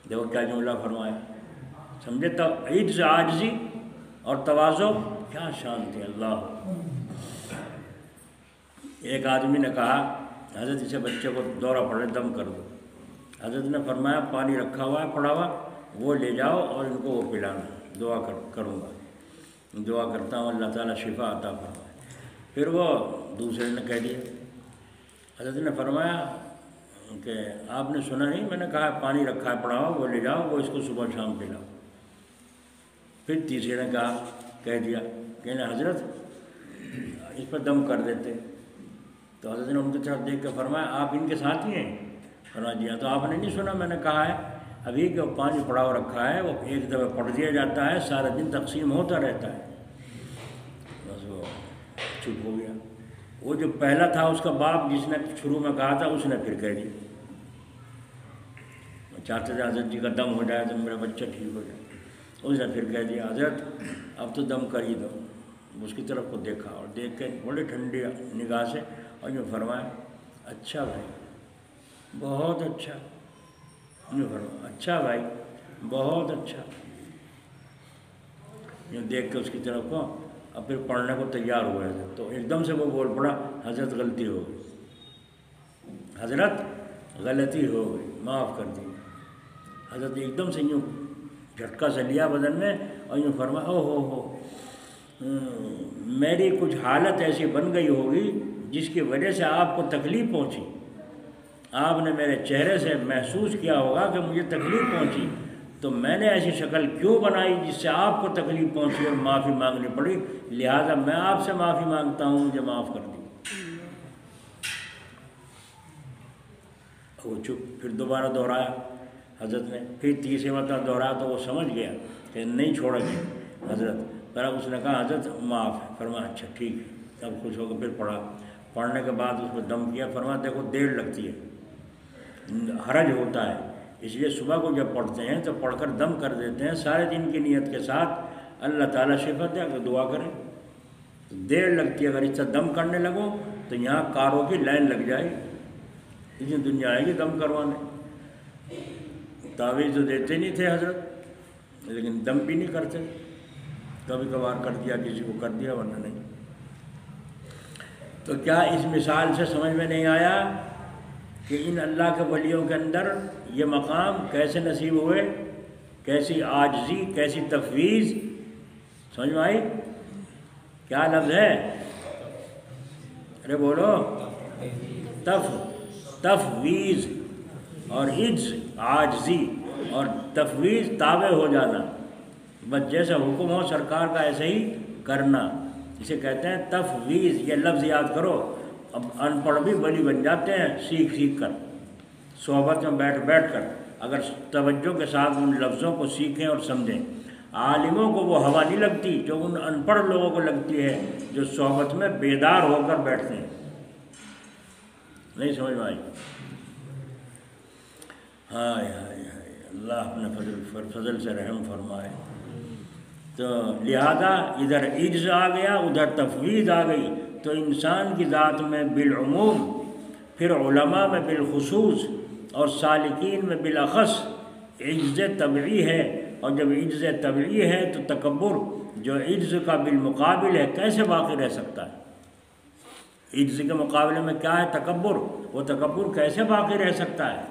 S1: دیکھو کیا جملہ فرمایا، سمجھے؟ تو عجز، عاجزی اور تواضع، کیا شان تھی اللہ۔ ایک آدمی نے کہا حضرت اسے بچے کو دورہ پڑے دم کر دو۔ حضرت نے فرمایا پانی رکھا ہوا ہے پڑا ہوا، وہ لے جاؤ اور ان کو وہ پلانا، دعا کروں گا، دعا کرتا ہوں اللہ تعالیٰ شفا عطا فرمائے۔ پھر وہ دوسرے نے کہہ دیا، حضرت نے فرمایا کہ آپ نے سنا نہیں، میں نے کہا پانی رکھا ہے پڑا ہوا، وہ لے جاؤ، وہ اس کو صبح شام پلاؤ۔ پھر تیسرے نے کہہ دیا کہ حضرت اس پر دم کر دیتے۔ تو حضرت نے ان کی طرف دیکھ کے فرمایا آپ ان کے ساتھ ہی ہیں؟ فرما دیا تو آپ نے نہیں سنا میں نے کہا ہے ابھی کہ وہ پانی پڑا ہوا رکھا ہے، وہ ایک دفعہ پڑ دیا جاتا ہے، سارا دن تقسیم ہوتا رہتا ہے۔ بس وہ چپ ہو گیا۔ وہ جو پہلا تھا اس کا باپ جس نے شروع میں کہا تھا اس نے پھر کہہ دیا، چاہتے تھے حضرت جی کا دم ہو جائے تو میرا بچہ ٹھیک ہو جائے۔ اس نے پھر کہہ دیا حضرت اب تو دم کر ہی دو. اس کی طرف کو دیکھا اور دیکھ کے بڑی ٹھنڈی نگاہ سے اور یوں فرمایا اچھا بھائی بہت اچھا. یوں فرمایا اچھا بھائی بہت اچھا. یوں دیکھ کے اس کی طرف کو اب پھر پڑھنے کو تیار ہوئے تھے تو ایک دم سے وہ بول پڑا حضرت غلطی ہو گئی, حضرت غلطی ہو گئی, معاف کر دی. حضرت ایک دم سے یوں جھٹکا سے لیا بدن میں اور یوں فرمایا او ہو میری کچھ حالت ایسی بن گئی ہوگی جس کی وجہ سے آپ کو تکلیف پہنچی. آپ نے میرے چہرے سے محسوس کیا ہوگا کہ مجھے تکلیف پہنچی, تو میں نے ایسی شکل کیوں بنائی جس سے آپ کو تکلیف پہنچی اور معافی مانگنی پڑی, لہٰذا میں آپ سے معافی مانگتا ہوں, مجھے معاف کر دی. وہ چپ. پھر دوبارہ دہرایا حضرت نے, پھر تیسری مرتبہ دہرایا تو وہ سمجھ گیا کہ نہیں چھوڑیں گے حضرت. پر اب اس نے کہا حضرت معاف ہے. فرمایا اچھا ٹھیک ہے. تب خوش ہو کے پھر پڑھا. پڑھنے کے بعد اس کو دم کیا. فرمایا دیکھو دیر لگتی ہے, حرج ہوتا ہے, اس لیے صبح کو جب پڑھتے ہیں تو پڑھ کر دم کر دیتے ہیں سارے دن کی نیت کے ساتھ, اللہ تعالیٰ شفا دے. اگر دعا کریں دیر لگتی ہے, اگر اس سے دم کرنے لگو تو یہاں کاروں کی لائن لگ جائے گی, اتنی دنیا آئے گی دم کروانے. تعویذ تو دیتے نہیں تھے حضرت, لیکن دم بھی نہیں کرتے. کبھی کبھار کر دیا, کسی کو کر دیا, ورنہ نہیں. تو کیا اس مثال سے سمجھ میں نہیں آیا کہ ان اللہ کے ولیوں کے اندر یہ مقام کیسے نصیب ہوئے, کیسی عاجزی, کیسی تفویض. سمجھ میں آئی؟ کیا لفظ ہے؟ ارے بولو. تفویض اور عجز عاجزی, اور تفویض تابع ہو جانا. بس جیسا حکم ہو سرکار کا ایسے ہی کرنا, اسے کہتے ہیں تفویض. یہ لفظ یاد کرو. اب ان پڑھ بھی ولی بن جاتے ہیں سیکھ سیکھ کر, صحبت میں بیٹھ بیٹھ کر, اگر توجہ کے ساتھ ان لفظوں کو سیکھیں اور سمجھیں. عالموں کو وہ ہوا نہیں لگتی جو ان ان پڑھ لوگوں کو لگتی ہے جو صحبت میں بیدار ہو کر بیٹھتے ہیں. نہیں سمجھ میں آئی؟ ہائے ہائے ہائے, اللہ اپنے فضل سے رحم فرمائے. تو لہذا ادھر عجز آ گیا, ادھر تفویض آ گئی. تو انسان کی ذات میں بالعموم, پھر علماء میں بالخصوص, اور سالکین میں بالاخص عجز طبعی ہے. اور جب عجز طبعی ہے تو تکبر جو عجز کا بالمقابل ہے کیسے باقی رہ سکتا ہے؟ عجز کے مقابلے میں کیا ہے؟ تکبر. وہ تکبر کیسے باقی رہ سکتا ہے؟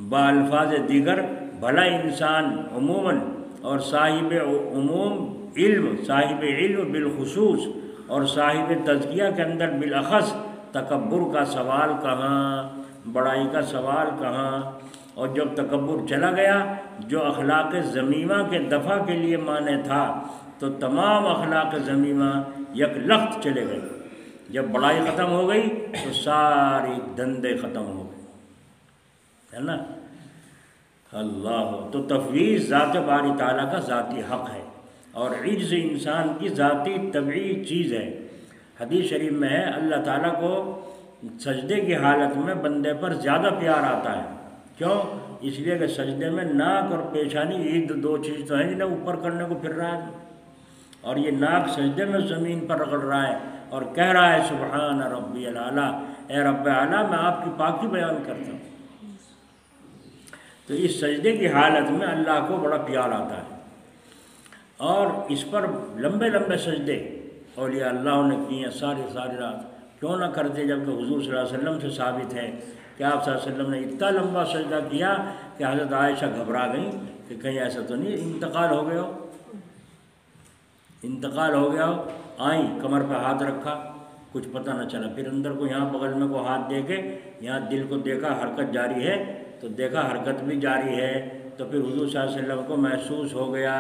S1: بالفاظ دیگر بھلا انسان عموماً اور صاحب عموم علم, صاحب علم بالخصوص, اور صاحب تزکیہ کے اندر بالاخص تکبر کا سوال کہاں, بڑائی کا سوال کہاں. اور جب تکبر چلا گیا جو اخلاق ذمیمہ کے دفع کے لیے مانے تھا تو تمام اخلاق ذمیمہ یک لخت چلے گئے. جب بڑائی ختم ہو گئی تو ساری دندے ختم ہو گئے, ہے نا. اللہ. تو تفویض ذات باری تعالیٰ کا ذاتی حق ہے, اور عجز انسان کی ذاتی طبعی چیز ہے. حدیث شریف میں ہے اللہ تعالیٰ کو سجدے کی حالت میں بندے پر زیادہ پیار آتا ہے. کیوں؟ اس لیے کہ سجدے میں ناک اور پیشانی یہ دو چیز تو ہیں جنہیں اوپر کرنے کو پھر رہا ہے, اور یہ ناک سجدے میں زمین پر رگڑ رہا ہے اور کہہ رہا ہے سبحان ربی الاعلیٰ, اے رب اعلیٰ میں آپ کی پاکی بیان کرتا ہوں. تو اس سجدے کی حالت میں اللہ کو بڑا پیار آتا ہے, اور اس پر لمبے لمبے سجدے اولیاء اللہ نے کیے ساری رات. کیوں نہ کرتے جبکہ حضور صلی اللہ علیہ وسلم سے ثابت ہے کہ آپ صلی اللہ علیہ وسلم نے اتنا لمبا سجدہ کیا کہ حضرت عائشہ گھبرا گئیں کہ کہیں ایسا تو نہیں انتقال ہو گیا ہو. آئیں, کمر پہ ہاتھ رکھا, کچھ پتہ نہ چلا. پھر اندر کو یہاں بغل میں کو ہاتھ دے کے یہاں دل کو دیکھا حرکت جاری ہے, تو دیکھا حرکت بھی جاری ہے. تو پھر حضور صلی اللہ علیہ وسلم کو محسوس ہو گیا,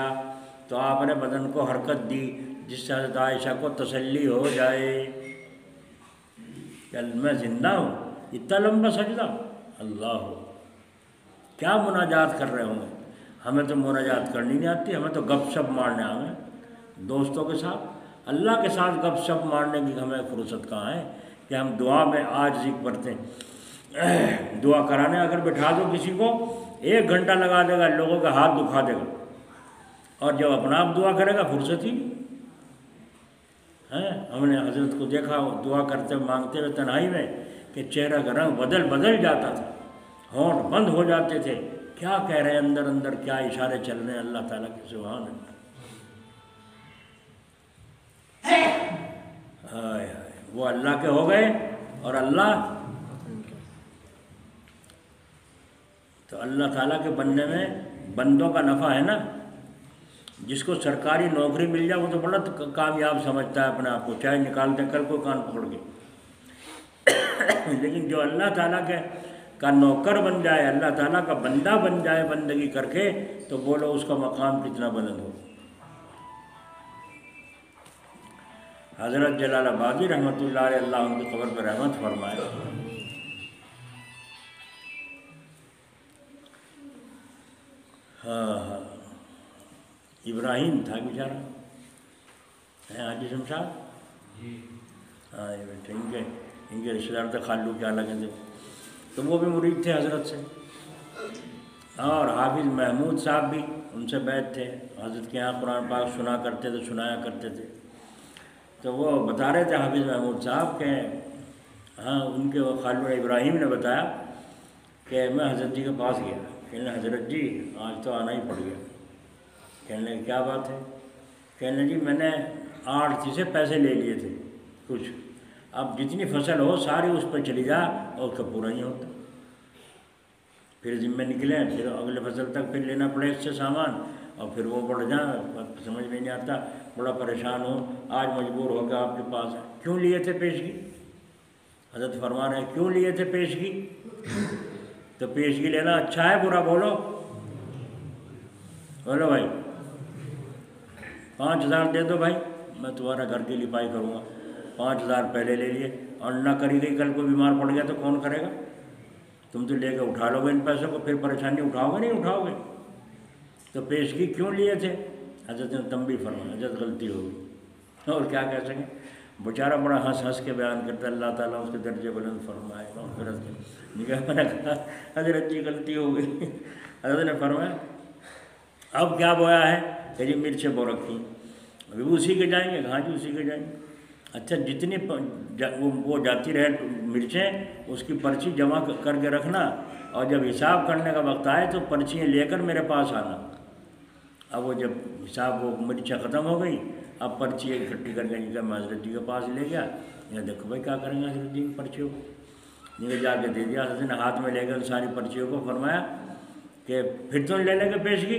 S1: تو آپ نے بدن کو حرکت دی جس سے حضرت عائشہ کو تسلی ہو جائے کہ میں زندہ ہوں. اتنا لمبا سجدہ, اللہ ہو, کیا مناجات کر رہے ہوں گے. ہمیں تو مناجات کرنی نہیں آتی, ہمیں تو گپ شپ مارنے آئے دوستوں کے ساتھ. اللہ کے ساتھ گپ شپ مارنے کی ہمیں فرصت کہاں ہے کہ ہم دعا میں آج ذکر کرتے ہیں. دعا کرانے اگر بٹھا دو کسی کو, 1 گھنٹہ لگا دے گا، لوگوں کا ہاتھ دکھا دے گا، اور جب اپنا آپ دعا کرے گا فرصت ہی ہے۔ ہم نے حضرت کو دیکھا دعا کرتے مانگتے ہوئے تنہائی میں کہ چہرہ کا رنگ بدل جاتا تھا، ہونٹ بند ہو جاتے تھے، کیا کہہ رہے ہیں اندر اندر، کیا اشارے چل رہے ہیں اللہ تعالیٰ کے، سبحان اللہ۔ ہائے ہائے، وہ اللہ کے ہو گئے اور اللہ، تو اللہ تعالیٰ کے بننے میں بندوں کا نفع ہے نا۔ جس کو سرکاری نوکری مل جائے وہ تو بڑا کامیاب سمجھتا ہے اپنے آپ کو، چاہے نکال دے کل کو کان پکڑ کے، لیکن جو اللہ تعالیٰ کا نوکر بن جائے، اللہ تعالیٰ کا بندہ بن جائے بندگی کر کے، تو بولو اس کا مقام کتنا بلند ہو۔ حضرت جلال آبادی رحمۃ اللہ علیہ، اللہ ان کی قبر پر رحمت فرمائے، ہاں ابراہیم تھا بیچارہ، حاجی شمشاد، ہاں یہ بیٹے ان کے رشتے دار تھے، خالو کیا لگے تھے، تو وہ بھی مرید تھے حضرت سے، اور حافظ محمود صاحب بھی ان سے بیعت تھے، حضرت کے یہاں قرآن پاک سنا کرتے تھے، سنایا کرتے تھے۔ تو وہ بتا رہے تھے حافظ محمود صاحب کہ ہاں ان کے خالو ابراہیم نے بتایا کہ میں حضرت جی کے پاس گیا، کہنے حضرت جی آج تو آنا ہی پڑ گیا۔ کہنے لگے کیا بات ہے؟ کہنے لگے جی میں نے 8 سے پیسے لے لیے تھے کچھ، اب جتنی فصل ہو ساری اس پہ چلی جا اور اس کا پورا نہیں ہوتا، پھر ذمہ نکلیں، پھر اگلے فصل تک پھر لینا پڑے اس سے سامان، اور پھر وہ بڑھ جائیں، سمجھ میں نہیں آتا، بڑا پریشان ہو، آج مجبور ہو کے آپ کے پاس ہے۔ کیوں لیے تھے پیشگی؟ حضرت فرما رہے ہیں کیوں لیے تھے پیشگی؟ تو پیشگی لینا اچھا ہے برا؟ بولو بولو بھائی، 5000 دے دو بھائی، میں تمہارا گھر کی لپائی کروں گا۔ 5000 پہلے لے لیے، اور نہ کری گئی، کل کو بیمار پڑ گیا تو کون کرے گا؟ تم تو لے کے اٹھا لو گے ان پیسوں کو، پھر پریشانی اٹھاؤ گے نہیں اٹھاؤ گے؟ تو پیشگی کیوں لیے تھے؟ حضرت نے تنبیہ فرمایا، حضرت غلطی ہو گئی، اور کیا کہہ سکیں، بیچارہ بڑا ہنس کے بیان کرتا، اللہ تعالیٰ اس کے درجے بلند فرمائے مغفرت کے۔ میں نے کہا حضرت جی غلطی ہو گئی۔ حضرت نے فرمایا اب کیا بویا ہے؟ کہ جی مرچیں بو رکھی، ابھی اسی کے جائیں گے؟ ہاں جی اسی کے جائیں گے۔ اچھا جتنی وہ جاتی رہے مرچیں، اس کی پرچی جمع کر کے رکھنا، اور جب حساب کرنے کا وقت آئے تو پرچیاں لے کر میرے پاس آنا۔ اب وہ جب حساب وہ مرچیں ختم ہو گئی، اب پرچی اکٹھی کر کے نکلا، میں حضرت جی کے پاس لے گیا، یہ دیکھو بھائی کیا کریں گے حضرت جی کی پرچیوں کو، یہ جا کے دے دیا۔ حضرت نے ہاتھ میں لے کر ساری پرچیوں کو فرمایا کہ پھر تم لینے کا پیشگی؟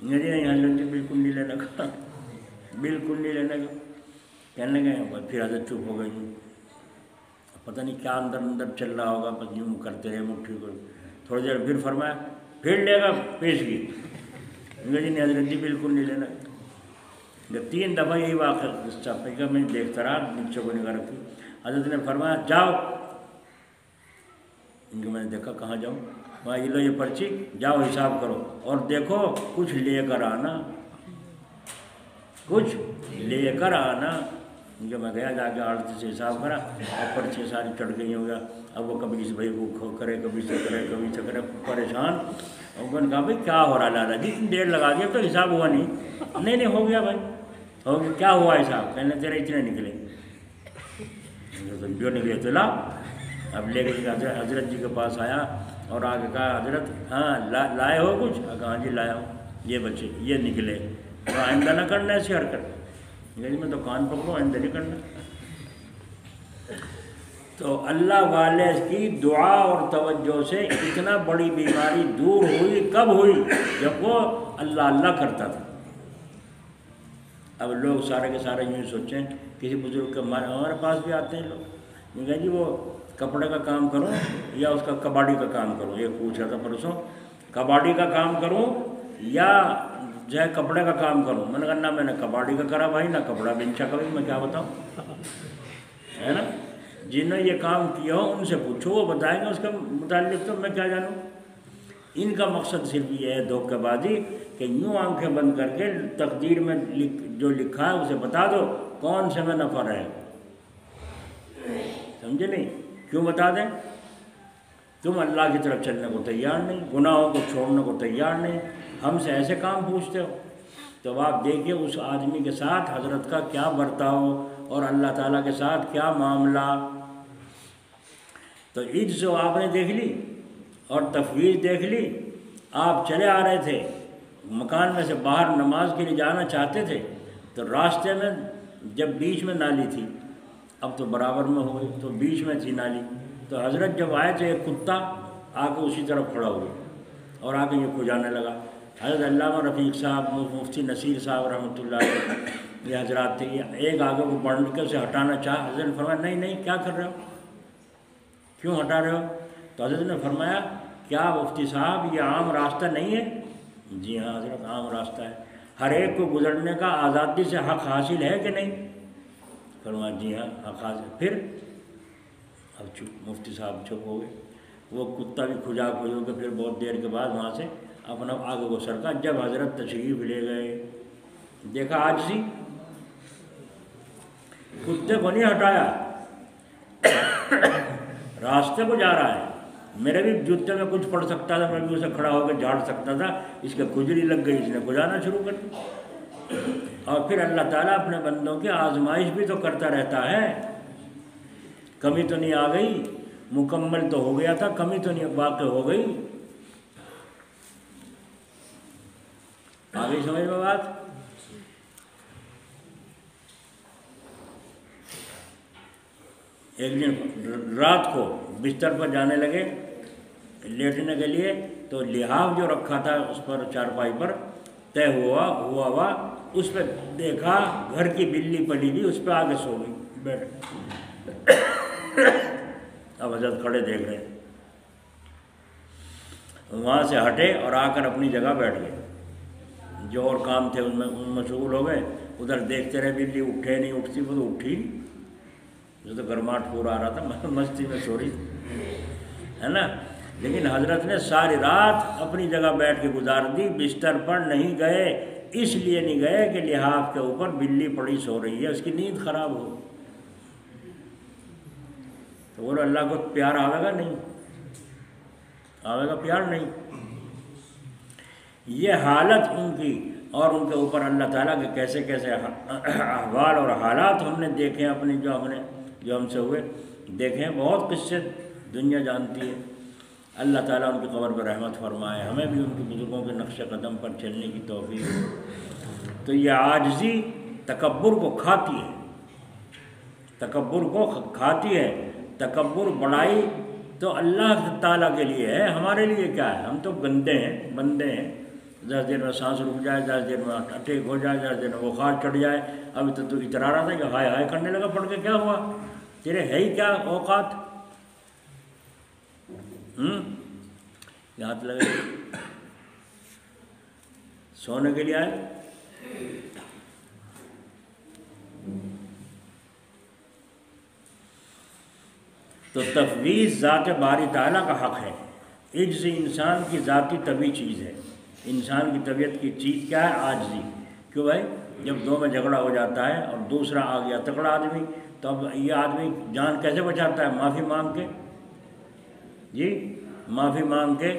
S1: نہیں حضرت جی بالکل نہیں لینے کا، بالکل نہیں لینے کا۔ کہنے لگے، پھر حضرت چپ ہو گئی، پتہ نہیں کیا اندر اندر چل رہا ہوگا، بس یوں کرتے رہے مٹھی کو۔ تھوڑی دیر پھر فرمایا پھر لے گا پیشگی؟ نہیں حضرت جی بالکل نہیں لینا۔ جب 3 دفعہ یہی واقعہ قصہ پہ میں دیکھتا رہا، نیچے کو نگاہ رکھی، حضرت نے فرمایا جاؤ۔ ان کو میں نے دیکھا کہاں جاؤں؟ وہاں یہ لو یہ پرچی، جاؤ حساب کرو اور دیکھو کچھ لے کر آنا، کچھ لے کر آنا۔ جو میں گیا جا کے آڑتی سے حساب کرا، اور پرچی ساری چڑھ گئی ہو گیا۔ اب وہ کبھی اس بھائی کو کرے، کبھی سے کرے، کبھی سے کرے، پریشان۔ اور میں نے کہا بھائی کیا ہو رہا لالا جی، اتنی دیر لگا دیا تو حساب ہوا نہیں؟ نہیں ہو گیا بھائی، ہو گیا۔ کیا ہوا حساب؟ کہنے تیرے اتنے نکلے، جو نکلے تو لا۔ اب لے کے حضرت جی کے پاس آیا اور آگے کہا حضرت ہاں لائے ہو کچھ؟ کہا ہاں جی لایا ہوں، یہ بچے یہ نکلے، تو آئندہ نہ کرنا ایسی حرکت۔ جی میں تو کان پکڑوں، آئندہ نہیں کرنا۔ تو اللہ والے کی دعا اور توجہ سے اتنا بڑی بیماری دور ہوئی، کب ہوئی؟ جب وہ اللہ اللہ کرتا تھا۔ اب لوگ سارے کے سارے یوں سوچیں، کسی بزرگ کے ہمارے پاس بھی آتے ہیں لوگ، میں کہا جی وہ کپڑے کا کام کروں یا اس کا کباڑی کا کام کروں؟ یہ پوچھ رہا تھا پرسوں، کباڑی کا کام کروں یا جو ہے کپڑے کا کام کروں؟ میں نے کہا نہ میں نے کباڑی کا کرا بھائی، نہ کپڑا بنچا کبھی، میں کیا بتاؤں، ہے نا؟ جنہوں نے یہ کام کیا ہو ان سے پوچھو، وہ بتائیں گے اس کے متعلق، تو میں کیا جانوں۔ ان کا مقصد صرف یہ ہے دھوکہ بازی، کہ یوں آنکھیں بند کر کے تقدیر میں جو لکھا ہے اسے بتا دو، کون سے میں نفع رہے، سمجھے نہیں؟ کیوں بتا دیں؟ تم اللہ کی طرف چلنے کو تیار نہیں، گناہوں کو چھوڑنے کو تیار نہیں، ہم سے ایسے کام پوچھتے ہو۔ تو آپ دیکھیے اس آدمی کے ساتھ حضرت کا کیا برتاؤ اور اللہ تعالیٰ کے ساتھ کیا معاملہ۔ تو عجز جو آپ نے دیکھ لی اور تفویض دیکھ لی۔ آپ چلے آ رہے تھے، مکان میں سے باہر نماز کے لیے جانا چاہتے تھے، تو راستے میں جب بیچ میں نالی تھی، اب تو برابر میں ہو گئی، تو بیچ میں تھی نالی، تو حضرت جب آئے تو ایک کتا آ کے اسی طرف کھڑا ہوا اور آ کے یہ کھجانے لگا۔ حضرت علامہ رفیق صاحب، مفتی نصیر صاحب رحمۃ اللہ علیہ، یہ حضرات تھے، ایک آگے کو بڑھ کے اسے ہٹانا چاہا۔ حضرت نے فرمایا نہیں نہیں، کیا کر رہے ہو، کیوں ہٹا رہے ہو؟ تو حضرت نے فرمایا کیا مفتی صاحب یہ عام راستہ نہیں ہے؟ جی ہاں حضرت، عام راستہ ہے، ہر ایک کو گزرنے کا آزادی سے حق حاصل ہے کہ نہیں؟ فرمایا جی ہاں حق حاصل۔ پھر اب چپ، مفتی صاحب چپ ہو گئے۔ وہ کتا بھی کھجا ہو کے پھر بہت دیر کے بعد وہاں سے اپنا آگے کو سرکا۔ جب حضرت تشریف لے گئے، دیکھا عاجزی، کتے کو نہیں ہٹایا، راستے کو جا رہا ہے۔ میرے بھی جوتے میں کچھ پڑ سکتا تھا، میں بھی اسے کھڑا ہو کے جھاڑ سکتا تھا، اس کے کھجلی لگ گئی، اس نے کھجانا شروع کر دیا۔ اور پھر اللہ تعالیٰ اپنے بندوں کی آزمائش بھی تو کرتا رہتا ہے۔ کمی تو نہیں آ گئی، مکمل تو ہو گیا تھا، کمی تو نہیں واقع ہو گئی۔ آگے سمجھ میں بات؟ ایک دن رات کو بستر پر جانے لگے لیٹنے کے لیے، تو لحاف جو رکھا تھا اس پر چارپائی پر طے ہوا اس پہ دیکھا گھر کی بلی پلی بھی اس پہ آگے سو گئی بیٹھ۔ اب حضرت کھڑے دیکھ رہے، وہاں سے ہٹے اور آ کر اپنی جگہ بیٹھ گئے۔ جو اور کام تھے ان میں مشغول ہو گئے، ادھر دیکھتے رہے، بلی اٹھے نہیں اٹھتی، وہ تو اٹھی، جو تو گرماٹ پھور آ رہا تھا، مستی میں سو رہی ہے نا۔ لیکن حضرت نے ساری رات اپنی جگہ بیٹھ کے گزار دی، بستر پر نہیں گئے۔ اس لیے نہیں گئے کہ لحاف کے اوپر بلی پڑی سو رہی ہے، اس کی نیند خراب ہو۔ تو بولو اللہ کو پیار آئے گا نہیں؟ آئے گا پیار نہیں؟ یہ حالت ان کی، اور ان کے اوپر اللہ تعالیٰ کے کیسے کیسے احوال اور حالات ہم نے دیکھے، اپنے جو ہم سے ہوئے دیکھے ہیں، بہت قصے دنیا جانتی ہے۔ اللہ تعالیٰ ان کی قبر پر رحمت فرمائے، ہمیں بھی ان کے بزرگوں کے نقش قدم پر چلنے کی توفیق ہو۔ تو یہ عاجزی تکبر کو کھاتی ہے، تکبر کو کھاتی ہے۔ تکبر بڑائی تو اللہ تعالیٰ کے لیے ہے، ہمارے لیے کیا ہے؟ ہم تو گندے ہیں، بندے ہیں۔ 10 دن میں سانس رک جائے، 10 دن میں اٹیک ہو جائے، 10 دن میں بخار چڑھ جائے۔ ابھی تو اترا رہا تھا کہ ہائے ہائے کرنے لگا، پڑھ کے کیا ہوا؟ تیرے ہے ہی کیا اوقات؟ ہاتھ لگے سونے کے لیے آئے۔ تو تفویض ذات باری تعالیٰ کا حق ہے۔ عجز انسان کی ذاتی طبعی چیز ہے، انسان کی طبیعت کی چیز کیا ہے؟ عاجزی۔ کیوں بھائی؟ جب دو میں جھگڑا ہو جاتا ہے اور دوسرا آ گیا تکڑا آدمی، تو اب یہ آدمی جان کیسے بچاتا ہے؟ معافی مانگ کے، جی معافی مانگ کے،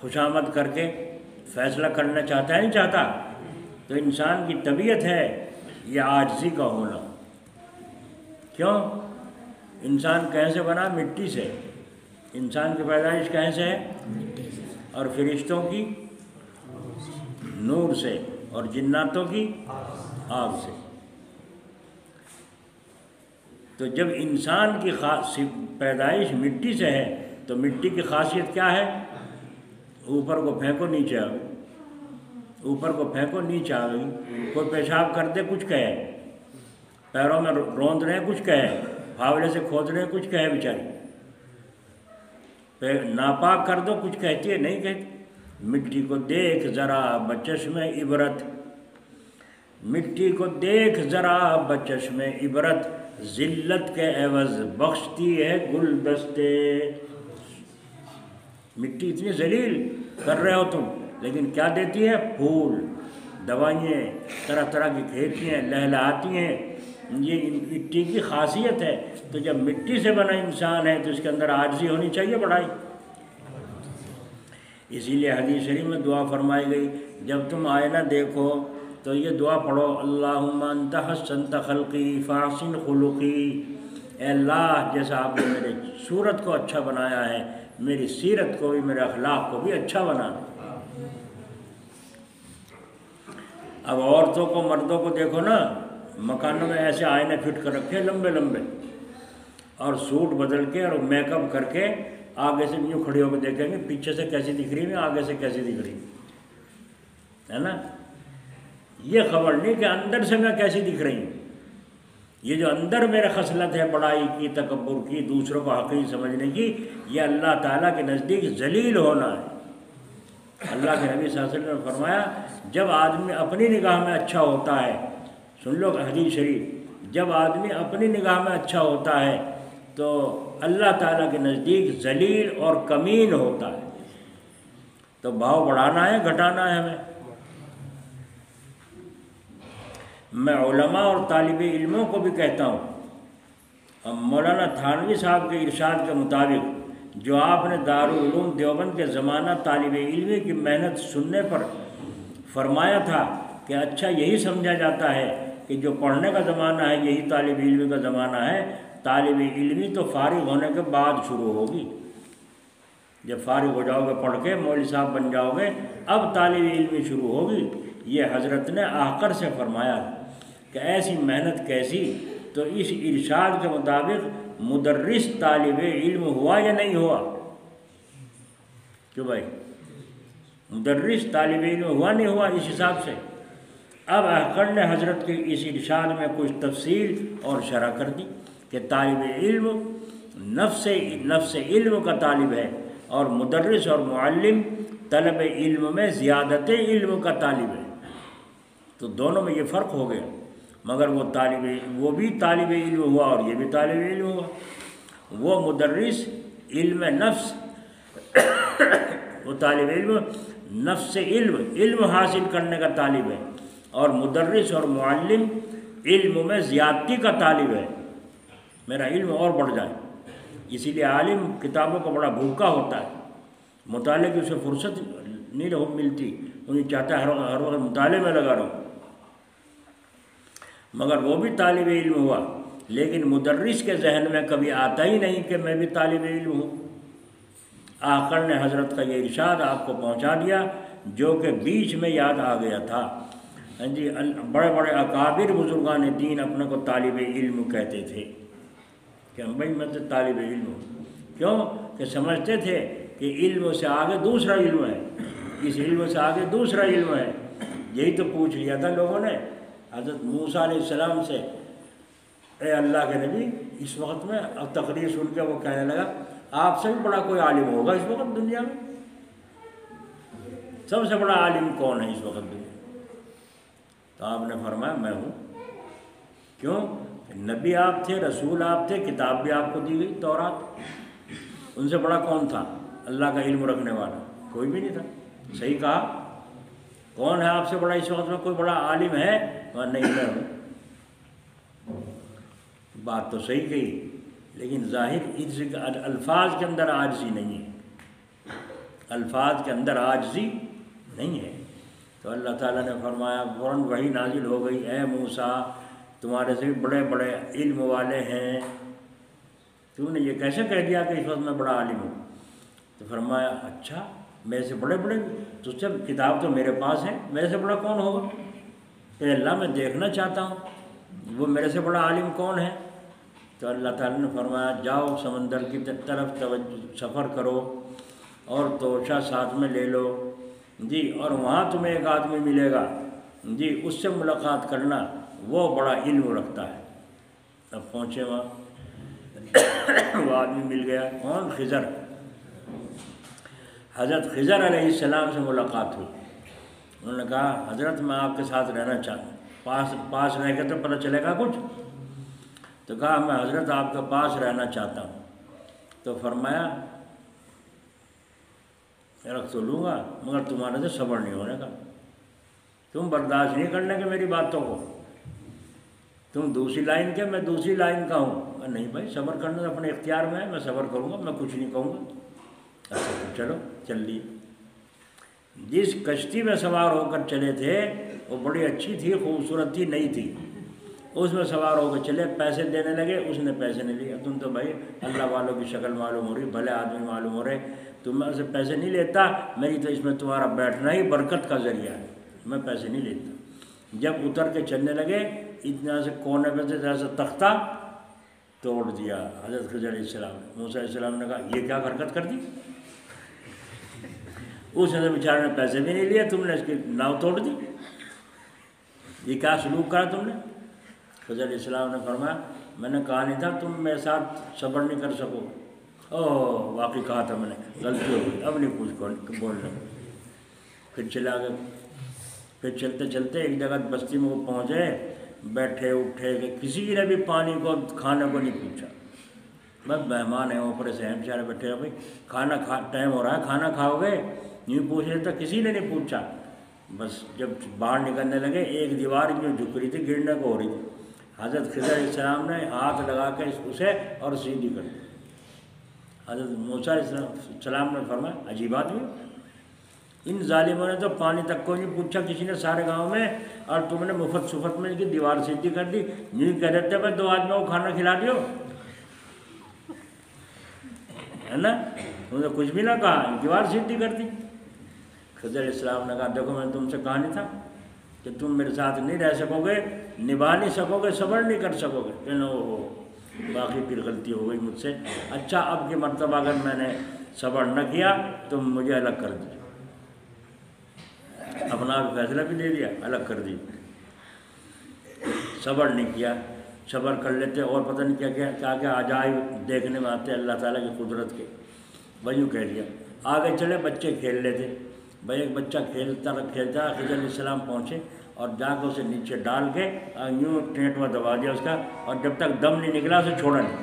S1: خوشامد کر کے فیصلہ کرنا چاہتا ہے، نہیں چاہتا؟ تو انسان کی طبیعت ہے یہ عاجزی کا ہونا۔ کیوں؟ انسان کیسے بنا؟ مٹی سے۔ انسان کی پیدائش کیسے ہے؟ اور فرشتوں کی نور سے، اور جناتوں کی آگ سے۔ تو جب انسان کی پیدائش مٹی سے ہے تو مٹی کی خاصیت کیا ہے؟ اوپر کو پھینکو نیچے آ گئی، اوپر کو پھینکو نیچے آ گئی۔ کوئی پیشاب کر دے کچھ کہے، پیروں میں روند رہے کچھ کہے، پھاوڑے سے کھود رہے کچھ کہے بیچاری، ناپاک کر دو کچھ کہتی ہے؟ نہیں کہتی۔ مٹی کو دیکھ ذرا بچشم عبرت، مٹی کو دیکھ ذرا بچشم عبرت، ذلت کے عوض بخشتی ہے گلدستے۔ مٹی اتنی ذلیل کر رہے ہو تم، لیکن کیا دیتی ہے؟ پھول، دوائیں، طرح طرح کی کھیتیاں لہلہاتی ہیں۔ یہ مٹی کی خاصیت ہے۔ تو جب مٹی سے بنا انسان ہے تو اس کے اندر عاجزی ہونی چاہیے، بڑائی۔ اسی لیے حدیث شریف میں دعا فرمائی گئی، جب تم آئینہ دیکھو تو یہ دعا پڑھو، اللہم انت حسنت خلقی فاحسن خلقی، اے اللہ جیسا آپ نے میرے صورت کو اچھا بنایا ہے، میری سیرت کو بھی، میرے اخلاق کو بھی اچھا بنا دے۔ اب عورتوں کو مردوں کو دیکھو نا، مکانوں میں ایسے آئینے فٹ کر رکھے لمبے لمبے، اور سوٹ بدل کے اور میک اپ کر کے آگے سے یوں کھڑی ہو کے دیکھیں گے پیچھے سے کیسی دکھ رہی ہے، آگے سے کیسی دکھ رہی ہے نا۔ یہ خبر نہیں کہ اندر سے میں کیسی دکھ رہی ہوں۔ یہ جو اندر میرے خصلت ہے بڑائی کی، تکبر کی، دوسروں کو حقیر سمجھنے کی، یہ اللہ تعالیٰ کے نزدیک ذلیل ہونا ہے۔ اللہ کے نبی صلی اللہ علیہ وسلم نے فرمایا جب آدمی اپنی نگاہ میں اچھا ہوتا ہے، سن لو حدیث شریف، جب آدمی اپنی نگاہ میں اچھا ہوتا ہے تو اللہ تعالیٰ کے نزدیک ذلیل اور کمین ہوتا ہے۔ تو بھاؤ بڑھانا ہے گھٹانا ہے ہمیں؟ میں علماء اور طالب علموں کو بھی کہتا ہوں، مولانا تھانوی صاحب کے ارشاد کے مطابق جو آپ نے دارالعلوم دیوبند کے زمانہ طالب علمی کی محنت سننے پر فرمایا تھا کہ اچھا یہی سمجھا جاتا ہے کہ جو پڑھنے کا زمانہ ہے یہی طالب علمی کا زمانہ ہے، طالب علمی تو فارغ ہونے کے بعد شروع ہوگی، جب فارغ ہو جاؤ گے پڑھ کے مولوی صاحب بن جاؤ گے اب طالب علمی شروع ہوگی۔ یہ حضرت نے آخر سے فرمایا کہ ایسی محنت کیسی؟ تو اس ارشاد کے مطابق مدرس طالب علم ہوا یا نہیں ہوا؟ کیوں بھائی مدرس طالب علم ہوا نہیں ہوا اس حساب سے؟ اب آخر نے حضرت کے اس ارشاد میں کچھ تفصیل اور شرح کر دی کہ طالب علم نفس علم کا طالب ہے، اور مدرس اور معلم طلب علم میں زیادت علم کا طالب ہے۔ تو دونوں میں یہ فرق ہو گیا، مگر وہ بھی طالب علم ہوا اور یہ بھی طالب علم ہوا۔ وہ مدرس علم نفس، وہ طالب علم نفس علم حاصل کرنے کا طالب ہے، اور مدرس اور معلم علم میں زیادتی کا طالب ہے، میرا علم اور بڑھ جائے۔ اسی لیے عالم کتابوں کا بڑا بھوکا ہوتا ہے، مطالعے کی اسے فرصت نہیں ملتی، انہیں چاہتا ہے ہر وقت مطالعے میں لگا رہوں۔ مگر وہ بھی طالب علم ہوا، لیکن مدرس کے ذہن میں کبھی آتا ہی نہیں کہ میں بھی طالب علم ہوں۔ آخر نے حضرت کا یہ ارشاد آپ کو پہنچا دیا جو کہ بیچ میں یاد آ گیا تھا۔ جی بڑے بڑے اکابر بزرگان دین اپنے کو طالب علم کہتے تھے کہ بھائی میں تو طالب علم ہوں، کیوں کہ سمجھتے تھے کہ علم سے آگے دوسرا علم ہے، اس علم سے آگے دوسرا علم ہے۔ یہی تو پوچھ لیا تھا لوگوں نے حضرت موسیٰ علیہ السلام سے، اے اللہ کے نبی، اس وقت میں اب تقریر سن کے وہ کہنے لگا آپ سے بھی بڑا کوئی عالم ہوگا اس وقت دنیا میں، سب سے بڑا عالم کون ہے اس وقت دنیا میں؟ تو آپ نے فرمایا میں ہوں۔ کیوں؟ نبی آپ تھے، رسول آپ تھے، کتاب بھی آپ کو دی گئی تورات، ان سے بڑا کون تھا اللہ کا علم رکھنے والا؟ کوئی بھی نہیں تھا۔ صحیح کہا، کون ہے آپ سے بڑا اس وقت میں؟ کوئی بڑا عالم ہے؟ نہیں میں ہوں۔ بات تو صحیح کہی، لیکن ظاہر الفاظ کے اندر عاجزی نہیں ہے، الفاظ کے اندر عاجزی نہیں ہے۔ تو اللہ تعالیٰ نے فرمایا، فوراً وحی نازل ہو گئی، اے موسیٰ تمہارے سے بھی بڑے بڑے علم والے ہیں، تم نے یہ کیسے کہہ دیا کہ اس وقت میں بڑا عالم ہوں؟ تو فرمایا اچھا میرے سے بڑے تو جب کتاب تو میرے پاس ہے، میرے سے بڑا کون ہوگا؟ کہ اللہ میں دیکھنا چاہتا ہوں وہ میرے سے بڑا عالم کون ہے۔ تو اللہ تعالیٰ نے فرمایا جاؤ سمندر کی طرف سفر کرو اور توشہ ساتھ میں لے لو جی، اور وہاں تمہیں ایک آدمی ملے گا جی، اس سے ملاقات کرنا، وہ بڑا علم رکھتا ہے۔ اب پہنچے وہاں وہ آدمی مل گیا، کون؟ خضر۔ حضرت خضر علیہ السلام سے ملاقات ہوئی، انہوں نے کہا حضرت میں آپ کے ساتھ رہنا چاہتا ہوں، پاس رہ کے تو پتہ چلے گا کچھ۔ تو کہا میں حضرت آپ کے پاس رہنا چاہتا ہوں۔ تو فرمایا رکھ تو لوں گا مگر تمہارے سے صبر نہیں ہونے کا، تم برداشت نہیں کرنے کے میری باتوں کو، تم دوسری لائن کے، میں دوسری لائن کا ہوں۔ نہیں بھائی صبر کرنا اپنے اختیار میں ہے، میں صبر کروں گا، میں کچھ نہیں کہوں گا۔ اچھا چلو چل لیے۔ جس کشتی میں سوار ہو کر چلے تھے وہ بڑی اچھی تھی، خوبصورت تھی، نئی تھی، اس میں سوار ہو کر چلے، پیسے دینے لگے، اس نے پیسے نہیں لیے۔ تم تو بھائی اللہ والوں کی شکل معلوم ہو رہی، بھلے آدمی معلوم ہو رہے، تم میں سے پیسے نہیں لیتا، میری تو اس میں تمہارا بیٹھنا ہی برکت کا ذریعہ ہے، میں پیسے نہیں لیتا۔ جب اتر کے چلنے لگے، اتنا سے کونے پہ سے جیسا تختہ توڑ دیا حضرت خضر علیہ السلام نے۔ موسیٰ علیہ السلام نے کہا یہ کیا حرکت کر دی؟ اس نے بیچارے نے پیسے بھی نہیں لیے، تم نے اس کی ناؤ توڑ دی، یہ کیا سلوک کرا تم نے؟ خضر علیہ السلام نے فرمایا میں نے کہا نہیں تھا تم میرے ساتھ صبر نہیں کر سکو۔ اوہ واقعی کہا تھا میں نے، غلطی ہو گئی، اب نہیں کچھ بولنا۔ پھر چلا گئے، پھر چلتے چلتے ایک جگہ بستی میں وہ پہنچے، بیٹھے اٹھے کہ کسی نے بھی پانی کو کھانے کو نہیں پوچھا، بس مہمان ہیں اوپر سے ہیں بیچارے بیٹھے ہیں، بھائی کھانا ٹائم ہو رہا ہے، کھانا کھاؤ گے؟ نہیں پوچھ رہے، تو کسی نے نہیں پوچھا۔ بس جب باہر نکلنے لگے، ایک دیوار جو جھک رہی تھی، گرنے کو ہو رہی تھی، حضرت خضر علیہ السلام نے ہاتھ لگا کے اسے اور سیدھی کر دی۔ حضرت موسیٰ علیہ السلام نے فرمایا عجیب آدمی، ان ظالموں نے تو پانی تک کو نہیں پوچھا کسی نے سارے گاؤں میں، اور تم نے مفت سفت میں کی دیوار سیدھی کر دی۔ نہیں کہہ دیتے بھائی دو آدمیوں کو کھانا کھلا دیو، ہے نا، تم نے کچھ بھی نہ کہا، دیوار سیدھی کر دی۔ خضر علیہ السلام نے کہا دیکھو میں نے تم سے کہا نہیں تھا کہ تم میرے ساتھ نہیں رہ سکو گے، نبھا نہیں سکو گے، صبر نہیں کر سکو گے؟ کہ ہو باقی پھر غلطی ہو گئی مجھ سے، اچھا اب کی مرتبہ اگر میں نے صبر نہ کیا تو مجھے الگ کر دیجیے۔ اپنا فیصلہ بھی دے دیا، الگ کر دی، صبر نہیں کیا۔ صبر کر لیتے اور پتہ نہیں کیا کیا عجائب دیکھنے میں آتے اللہ تعالیٰ کی قدرت کے۔ بھائی یوں کہہ دیا، آگے چلے، بچے کھیل لیتے، بھائی ایک بچہ کھیلتا کھیلتا خضر علیہ السلام پہنچے اور جا کے اسے نیچے ڈال کے یوں ٹینٹ میں دبا دیا اس کا، اور جب تک دم نہیں نکلا اسے چھوڑا نہیں۔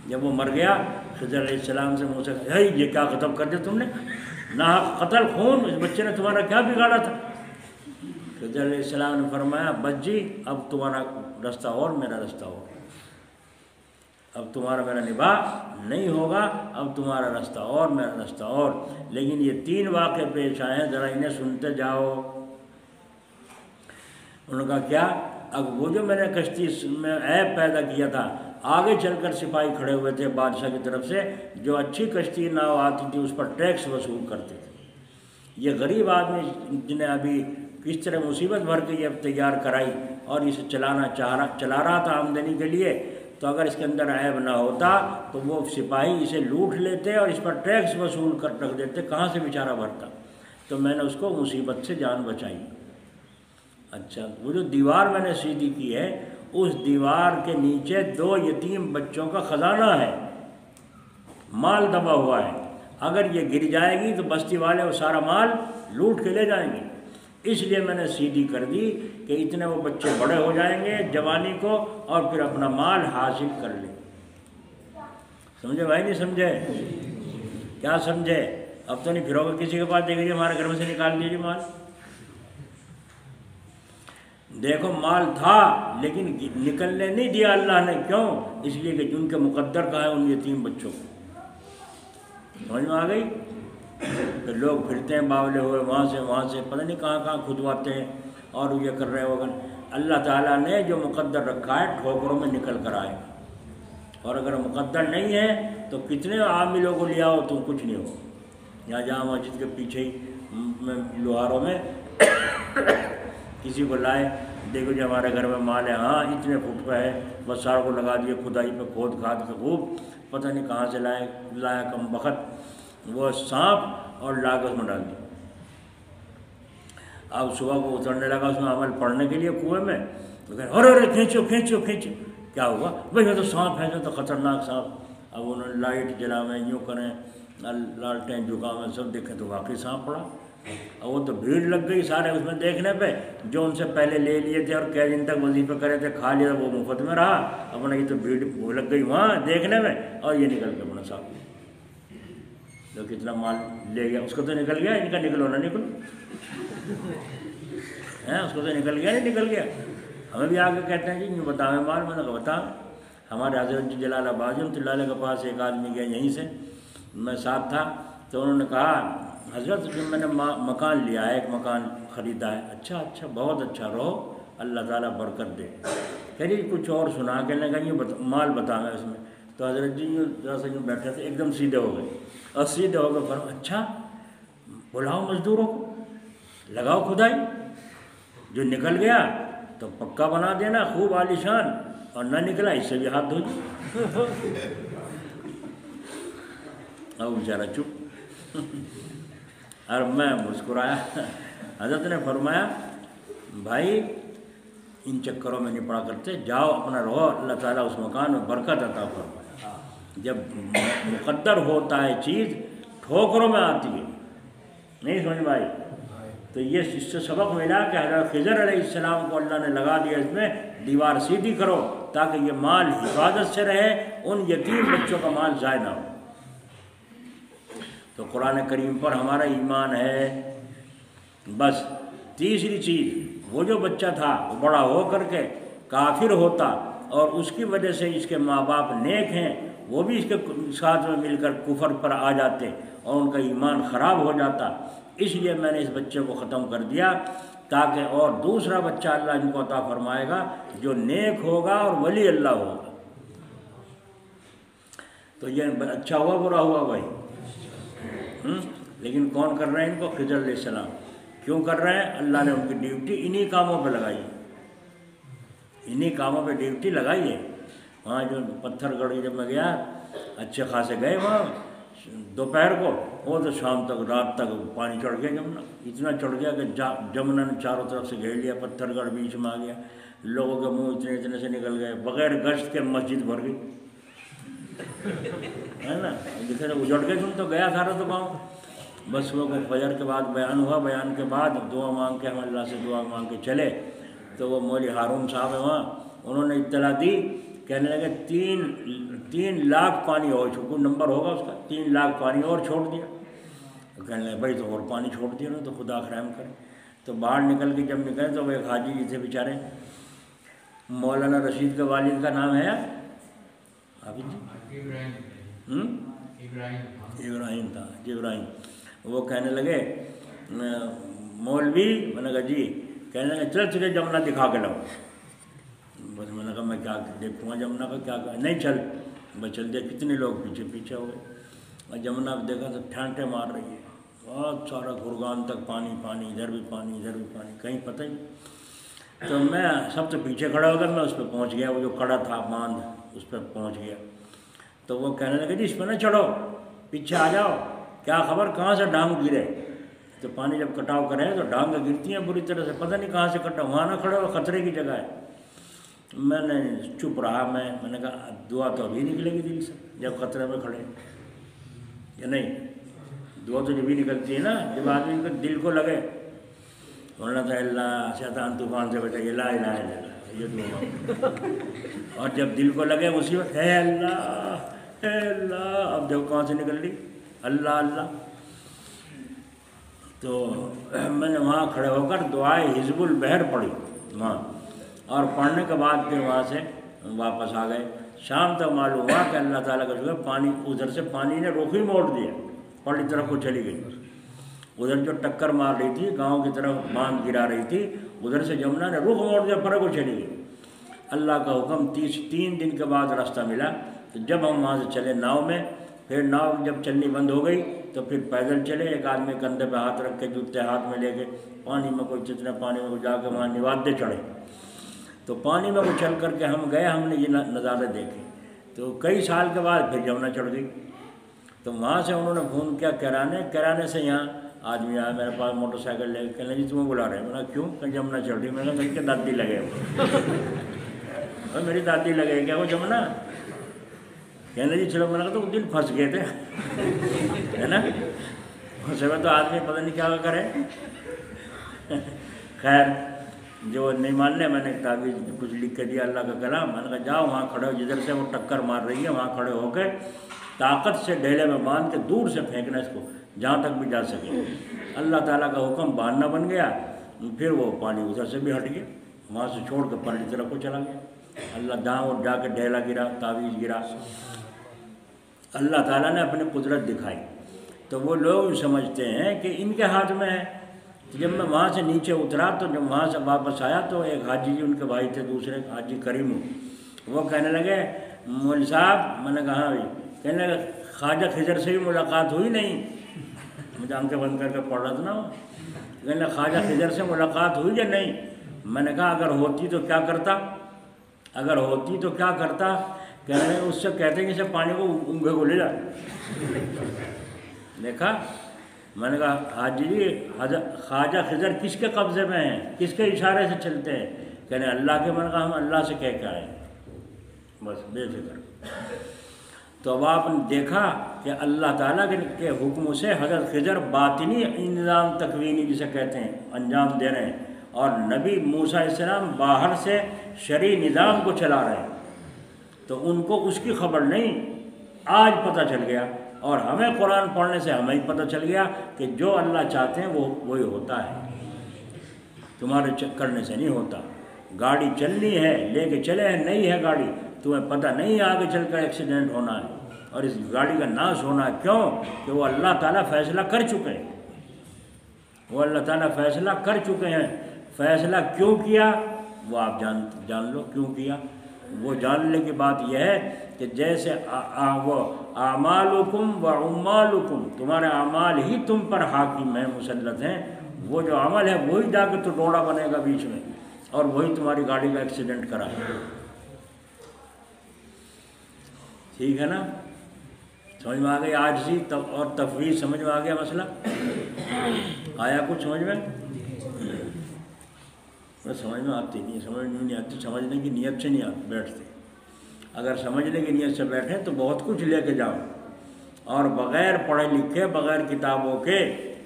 S1: جب وہ مر گیا، خضر علیہ السلام سے موسیٰ ہے یہ کیا ختم کر دیا تم نے، ناحق قتل، خون، اس بچے نے تمہارا کیا بگاڑا تھا؟ خضر علیہ السلام نے فرمایا بس جی اب تمہارا رستہ اور میرا رستہ اور، اب تمہارا میرا نباہ نہیں ہوگا، اب تمہارا رستہ اور میرا رستہ اور۔ لیکن یہ تین واقعے پیش آئے ہیں، ذرا انہیں سنتے جاؤ۔ انہوں نے کہا کیا؟ اب وہ جو میں نے کشتی میں عیب پیدا کیا تھا، آگے چل کر سپاہی کھڑے ہوئے تھے بادشاہ کی طرف سے، جو اچھی کشتی ناؤ آتی تھی اس پر ٹیکس وصول کرتے تھے۔ یہ غریب آدمی جنہیں ابھی کس طرح مصیبت بھر کے یہ تیار کرائی اور اسے چلا رہا تھا آمدنی کے لیے، تو اگر اس کے اندر عیب نہ ہوتا تو وہ سپاہی اسے لوٹ لیتے اور اس پر ٹیکس وصول کر رکھ دیتے، کہاں سے بیچارہ بھرتا؟ تو میں نے اس کو مصیبت سے جان بچائی۔ اچھا وہ جو دیوار میں نے سیدھی کی ہے، اس دیوار کے نیچے 2 یتیم بچوں کا خزانہ ہے، مال دبا ہوا ہے، اگر یہ گر جائے گی تو بستی والے وہ سارا مال لوٹ کے لے جائیں گے، اس لیے میں نے سیدھی کر دی کہ اتنے وہ بچے بڑے ہو جائیں گے جوانی کو اور پھر اپنا مال حاصل کر لیں۔ سمجھے بھائی نہیں سمجھے؟ کیا سمجھے؟ اب تو نہیں پھرو گے کسی کے پاس دیکھ لیجیے ہمارے گھر میں سے نکال دیجیے مال۔ دیکھو مال تھا لیکن نکلنے نہیں دیا اللہ نے، کیوں؟ اس لیے کہ جن کے مقدر کا ہے ان یتیم بچوں کو۔ سمجھ میں آ گئی؟ پھر لوگ پھرتے ہیں باولے ہوئے وہاں سے پتہ نہیں کہاں کہاں کھدواتے ہیں اور یہ کر رہے ہوگا۔ اللہ تعالیٰ نے جو مقدر رکھا ہے ٹھوکروں میں نکل کر آئے، اور اگر مقدر نہیں ہے تو کتنے عاملوں کو لیا ہو تم کچھ نہیں ہو۔ یہاں جامع مسجد کے پیچھے ہی لوہاروں میں کسی کو لائے، دیکھو جی ہمارے گھر میں مال ہے، ہاں اتنے فٹ پہ ہے، بس ساروں کو لگا دیے کھدائی پہ، کھود کھاد کے خوب، پتہ نہیں کہاں سے لایا کم بخت وہ سانپ اور لا کے اس میں ڈال دیا۔ اب صبح کو اترنے لگا اس میں عمل پڑھنے کے لیے کنویں میں، تو کہہ ارے کھینچو کھینچو کھینچو، کیا ہوا؟ بھائی یہ تو سانپ ہے، تو خطرناک سانپ۔ اب انہوں نے لائٹ جلاویں، یوں کریں، لالٹیں جھکاویں، سب دیکھیں تو واقعی سانپ پڑا۔ اور وہ تو بھیڑ لگ گئی سارے اس میں دیکھنے پہ، جو ان سے پہلے لے لیے تھے اور کئی دن تک وظیفے کرے تھے، کھا لیا وہ مفت میں رہا، اپنا یہ تو بھیڑ لگ گئی وہاں دیکھنے میں، اور یہ نکل کے اپنا صاحب تو کتنا مال لے گیا، اس کو تو نکل گیا، ان کا نکلو نہ نکلو، اس کو تو نکل گیا نہیں نکل گیا۔ ہمیں بھی آگے کہتے ہیں جی یوں بتاویں مال، میں نے کہا بتا۔ ہمارے حضرت جلال آباد رحمۃ اللہ علیہ کے پاس ایک آدمی گیا یہیں سے، میں ساتھ تھا، تو انہوں نے کہا حضرت جب میں نے مکان لیا ہے، ایک مکان خریدا ہے، اچھا بہت اچھا رہو، اللہ تعالیٰ برکت دے. کہہ کچھ اور سنا کے لگا یہ مال بتانا اس میں. تو حضرت جی ذرا سا یوں بیٹھے تھے، ایک دم سیدھے ہو گئے اور سیدھے ہو گئے. فرمایا اچھا بلاؤ مزدوروں کو، لگاؤ کھدائی، جو نکل گیا تو پکا بنا دینا خوب عالیشان، اور نہ نکلا اس سے بھی ہاتھ دھو. اب بیچارہ چپ. اور میں مسکرایا. حضرت نے فرمایا بھائی ان چکروں میں نہیں پڑا کرتے، جاؤ اپنا رہو، اللہ تعالیٰ اس مکان میں برکت عطا فرمایا. جب مقدر ہوتا ہے چیز ٹھوکروں میں آتی ہے، نہیں سمجھ بھائی. تو یہ اس سے سبق ملا کہ حضرت خضر علیہ السلام کو اللہ نے لگا دیا اس میں، دیوار سیدھی کرو تاکہ یہ مال حفاظت سے رہے، ان یتیم بچوں کا مال ضائع نہ ہو. تو قرآن کریم پر ہمارا ایمان ہے. بس تیسری چیز، وہ جو بچہ تھا وہ بڑا ہو کر کے کافر ہوتا اور اس کی وجہ سے اس کے ماں باپ نیک ہیں، وہ بھی اس کے ساتھ میں مل کر کفر پر آ جاتے اور ان کا ایمان خراب ہو جاتا. اس لیے میں نے اس بچے کو ختم کر دیا تاکہ اور دوسرا بچہ اللہ ان کو عطا فرمائے گا جو نیک ہوگا اور ولی اللہ ہوگا. تو یہ اچھا ہوا برا ہوا بھائی. لیکن کون کر رہے ہیں ان کو؟ خضر علیہ السلام. کیوں کر رہے ہیں؟ اللہ نے ان کی ڈیوٹی انہی کاموں پہ لگائی ہے، انہی کاموں پہ ڈیوٹی لگائی ہے. وہاں جو پتھر گڑھ جب میں گیا، اچھے خاصے گئے وہاں دوپہر کو، وہ تو شام تک رات تک پانی چڑھ گیا جمنا. اتنا چڑھ گیا کہ جمنا نے چاروں طرف سے گھیر لیا، پتھر گڑھ بیچ میں آ گیا، لوگوں کے منہ اتنے سے نکل گئے، بغیر گشت کے مسجد بھر گئی ہے نا. جتنے اجڑ گئے تم تو گیا سارا تو گاؤں. بس وہ فجر کے بعد بیان ہوا، بیان کے بعد دعا مانگ کے ہم اللہ سے دعا مانگ کے چلے. تو وہ مولوی ہارون صاحب ہیں وہاں، انہوں نے اطلاع دی، کہنے لگے 3 لاکھ پانی اور کوئی نمبر ہوگا اس کا، 3 لاکھ پانی اور چھوڑ دیا. کہنے لگے بھائی تو اور پانی چھوڑ دیا نا، تو خدا رحم کرے. تو باہر نکل کے جب نکلے تو وہ ایک حاجی جی تھے بیچارے، مولانا رشید کے والد کا نام ہے حافظ جی، ابراہیم تھا جی، ابراہیم. وہ کہنے لگے مولوی، میں نے کہا جی. کہنے لگے چل تجھے جمنا دکھا کے لاؤ. بس میں نے کہا میں کیا دیکھوں گا جمنا کا، کیا نہیں چل. بس چل دیا. کتنے لوگ پیچھے ہو گئے اور جمنا دیکھا تو ٹھانٹے مار رہی ہے، بہت سارا گرگان تک پانی پانی، ادھر بھی پانی ادھر بھی پانی، کہیں پتہ ہی. تو میں سب سے پیچھے کھڑا ہو کر میں اس پہ پہنچ گیا، وہ جو کڑا تھا باندھ اس پہ پہنچ گیا. تو وہ کہنے لگے جی اس پہ نہ چڑھو، پیچھے آ جاؤ، کیا خبر کہاں سے ڈانگ گرے. تو پانی جب کٹاؤ کرے تو ڈانگ گرتی ہیں بری طرح سے، پتہ نہیں کہاں سے کٹا. وہاں نہ کھڑے ہو، خطرے کی جگہ ہے. میں نے چپ رہا. میں نے کہا دعا تو ابھی نکلے گی دل سے جب خطرے میں کھڑے، یا نہیں؟ دعا تو جب بھی نکلتی ہے نا جب آدمی کو دل کو لگے. ورنہ تو اللہ شیطان طوفان سے بچائیے، لا الہ الا اللہ، یہ دعا. اور جب دل کو لگے اسی وقت ہے اللہ اے اللہ. اب دیکھو کہاں سے نکل لی، اللہ اللہ. تو میں نے وہاں کھڑے ہو کر دعائے حزب البحر پڑھی وہاں، اور پڑھنے کے بعد پھر وہاں سے واپس آ گئے. شام تک معلوم ہوا کہ اللہ تعالیٰ کا شکر، پانی ادھر سے پانی نے رخ ہی موڑ دیا، پہلی طرف کو چلی گئی. ادھر جو ٹکر مار رہی تھی گاؤں کی طرف باندھ گرا رہی تھی، ادھر سے جمنا نے رخ موڑ دیا، فرق کو چلی گئی. اللہ کا حکم. 3 دن کے بعد راستہ ملا. تو جب ہم وہاں سے چلے ناؤ میں، پھر ناؤ جب چلنی بند ہو گئی تو پھر پیدل چلے. ایک آدمی کندھے پہ ہاتھ رکھ کے جوتے ہاتھ میں لے کے پانی میں کوئی جتنے پانی میں جا کے وہاں نوادے چڑھے. تو پانی میں وہ چل کر کے ہم گئے، ہم نے یہ نظارے دیکھے. تو کئی سال کے بعد پھر جمنا چڑھ گئی. تو وہاں سے انہوں نے فون کیا کرانے سے یہاں آدمی آیا میرے پاس موٹر سائیکل لے کے. کہنے جی تمہیں بلا رہے ہیں. میں نے کہا کیوں؟ کہ جمنا چڑھ رہی. میں نے کہا میری دادی لگے اور میری دادی لگے کیا وہ جمنا. کہنے جی چلو. میں نے کہا تو اس دن پھنس گئے تھے ہے نا، پھنسے ہوئے تو آدمی پتہ نہیں کیا کرے. خیر جو نہیں ماننے، میں نے تعویذ کچھ لکھ کے دیا اللہ کا کلام. میں نے کہا جاؤ وہاں کھڑے ہو، جدھر سے وہ ٹکر مار رہی ہے وہاں کھڑے ہو کے طاقت سے ڈھیلے میں باندھ کے دور سے پھینکنا اس کو جہاں تک بھی جا سکے. اللہ تعالیٰ کا حکم باندھنا بن گیا. پھر وہ پانی ادھر سے بھی ہٹ گیا، وہاں سے چھوڑ کے پرلی طرف کو چلا گیا. اللہ جہاں وہ جا کے ڈھیلا گرا، تعویذ گرا. اللہ تعالیٰ نے اپنی قدرت دکھائی. تو وہ لوگ سمجھتے ہیں کہ ان کے ہاتھ میں ہے۔ تو جب میں وہاں سے نیچے اترا تو جب وہاں سے واپس آیا تو ایک حاجی جی ان کے بھائی تھے دوسرے، حاجی کریم، وہ کہنے لگے مول صاحب، میں نے کہا ہاں بھائی، کہنے لگے خواجہ خضر سے بھی ملاقات ہوئی نہیں؟ مجھے آنکھیں بند کر کے پڑھ رہا تھا نا وہ، کہنے لگے خواجہ خضر سے ملاقات ہوئی یا نہیں؟ میں نے کہا اگر ہوتی تو کیا کرتا، اگر ہوتی تو کیا کرتا؟ کہنے لگے اس سے کہتے کہ اسے پانی کو اونگے کو لے جا۔ دیکھا، میں نے کہا حاجی جی خواجہ خضر کس کے قبضے میں ہیں، کس کے اشارے سے چلتے ہیں؟ کہنے اللہ کے۔ میں نے کہا ہم اللہ سے کہہ کے آئے، بس بے فکر۔ تو اب آپ نے دیکھا کہ اللہ تعالیٰ کے حکم سے حضرت خضر باطنی نظام تکوینی جسے کہتے ہیں انجام دے رہے ہیں، اور نبی موسیٰ علیہ السلام باہر سے شرعی نظام کو چلا رہے ہیں۔ تو ان کو اس کی خبر نہیں، آج پتہ چل گیا، اور ہمیں قرآن پڑھنے سے ہمیں پتہ چل گیا کہ جو اللہ چاہتے ہیں وہ وہی ہوتا ہے، تمہارے کرنے سے نہیں ہوتا۔ گاڑی چلنی ہے، لے کے چلے ہیں، نہیں ہے گاڑی، تمہیں پتہ نہیں آگے چل کر ایکسیڈنٹ ہونا ہے اور اس گاڑی کا ناش ہونا ہے، کیوں کہ وہ اللہ تعالیٰ فیصلہ کر چکے ہیں، وہ اللہ تعالیٰ فیصلہ کر چکے ہیں۔ فیصلہ کیوں کیا وہ آپ جان لو کیوں کیا۔ وہ جاننے کی بات یہ ہے کہ جیسے وہ اعمالکم و عمالکم، تمہارے اعمال ہی تم پر حاکم ہیں، مسلط ہیں، وہ جو عمل ہے وہی جا کے تو ڈوڑا بنے گا بیچ میں، اور وہی تمہاری گاڑی کا ایکسیڈنٹ کرائے۔ ٹھیک ہے نا، سمجھ میں آ گئی عاجزی اور تفویض، سمجھ میں آ گیا مسئلہ؟ آیا کچھ سمجھ میں؟ سمجھ میں آتی نہیں، سمجھ نہیں آتی، سمجھنے کی نیت سے نہیں بیٹھتے۔ اگر سمجھنے کی نیت سے بیٹھیں تو بہت کچھ لے کے جاؤ، اور بغیر پڑھے لکھے، بغیر کتابوں کے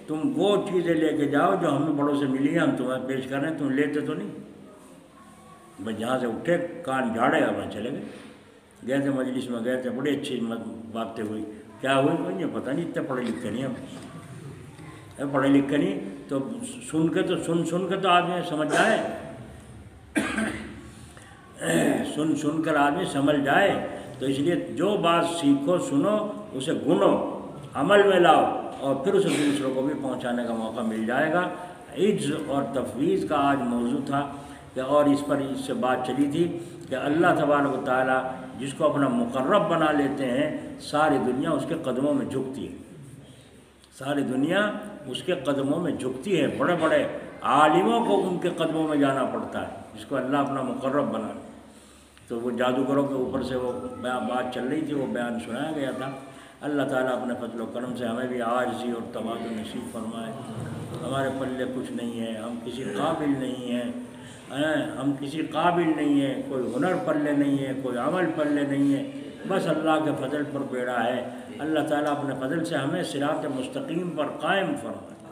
S1: تم وہ چیزیں لے کے جاؤ جو ہمیں بڑوں سے ملی ہیں، ہم تمہیں پیش کر رہے ہیں، تم لیتے تو نہیں۔ بس جہاں سے اٹھے کان جھاڑے اور چلے گئے تھے مجلس میں، گئے تھے، بڑی اچھی باتیں ہوئی، کیا ہوئی مجھے پتہ نہیں، اتنے پڑھے لکھے نہیں ہم، پڑھے لکھے نہیں، تو سن کے تو آدمی سمجھ جائے، سن کر آدمی سمجھ جائے۔ تو اس لیے جو بات سیکھو، سنو، اسے گنو، عمل میں لاؤ، اور پھر اسے دوسروں کو بھی پہنچانے کا موقع مل جائے گا۔ عجز اور تفویض کا آج موضوع تھا، اور اس سے بات چلی تھی کہ اللہ تبارک و تعالیٰ جس کو اپنا مقرب بنا لیتے ہیں، ساری دنیا اس کے قدموں میں جھکتی ہے، ساری دنیا اس کے قدموں میں جھکتی ہے۔ بڑے بڑے عالموں کو ان کے قدموں میں جانا پڑتا ہے، جس کو اللہ اپنا مقرب بنا۔ تو وہ جادوگروں کے اوپر سے وہ بات چل رہی تھی، وہ بیان سنایا گیا تھا۔ اللہ تعالیٰ اپنے فضل و کرم سے ہمیں بھی عاجزی اور تواضع نصیب فرمائے۔ ہمارے پلے کچھ نہیں ہے، ہم کسی قابل نہیں ہیں، ہم کسی قابل نہیں ہیں، کوئی ہنر پلے نہیں ہے، کوئی عمل پلے نہیں ہے، بس اللہ کے فضل پر بیڑا ہے۔ اللہ تعالیٰ اپنے فضل سے ہمیں صراط مستقیم پر قائم فرمائے۔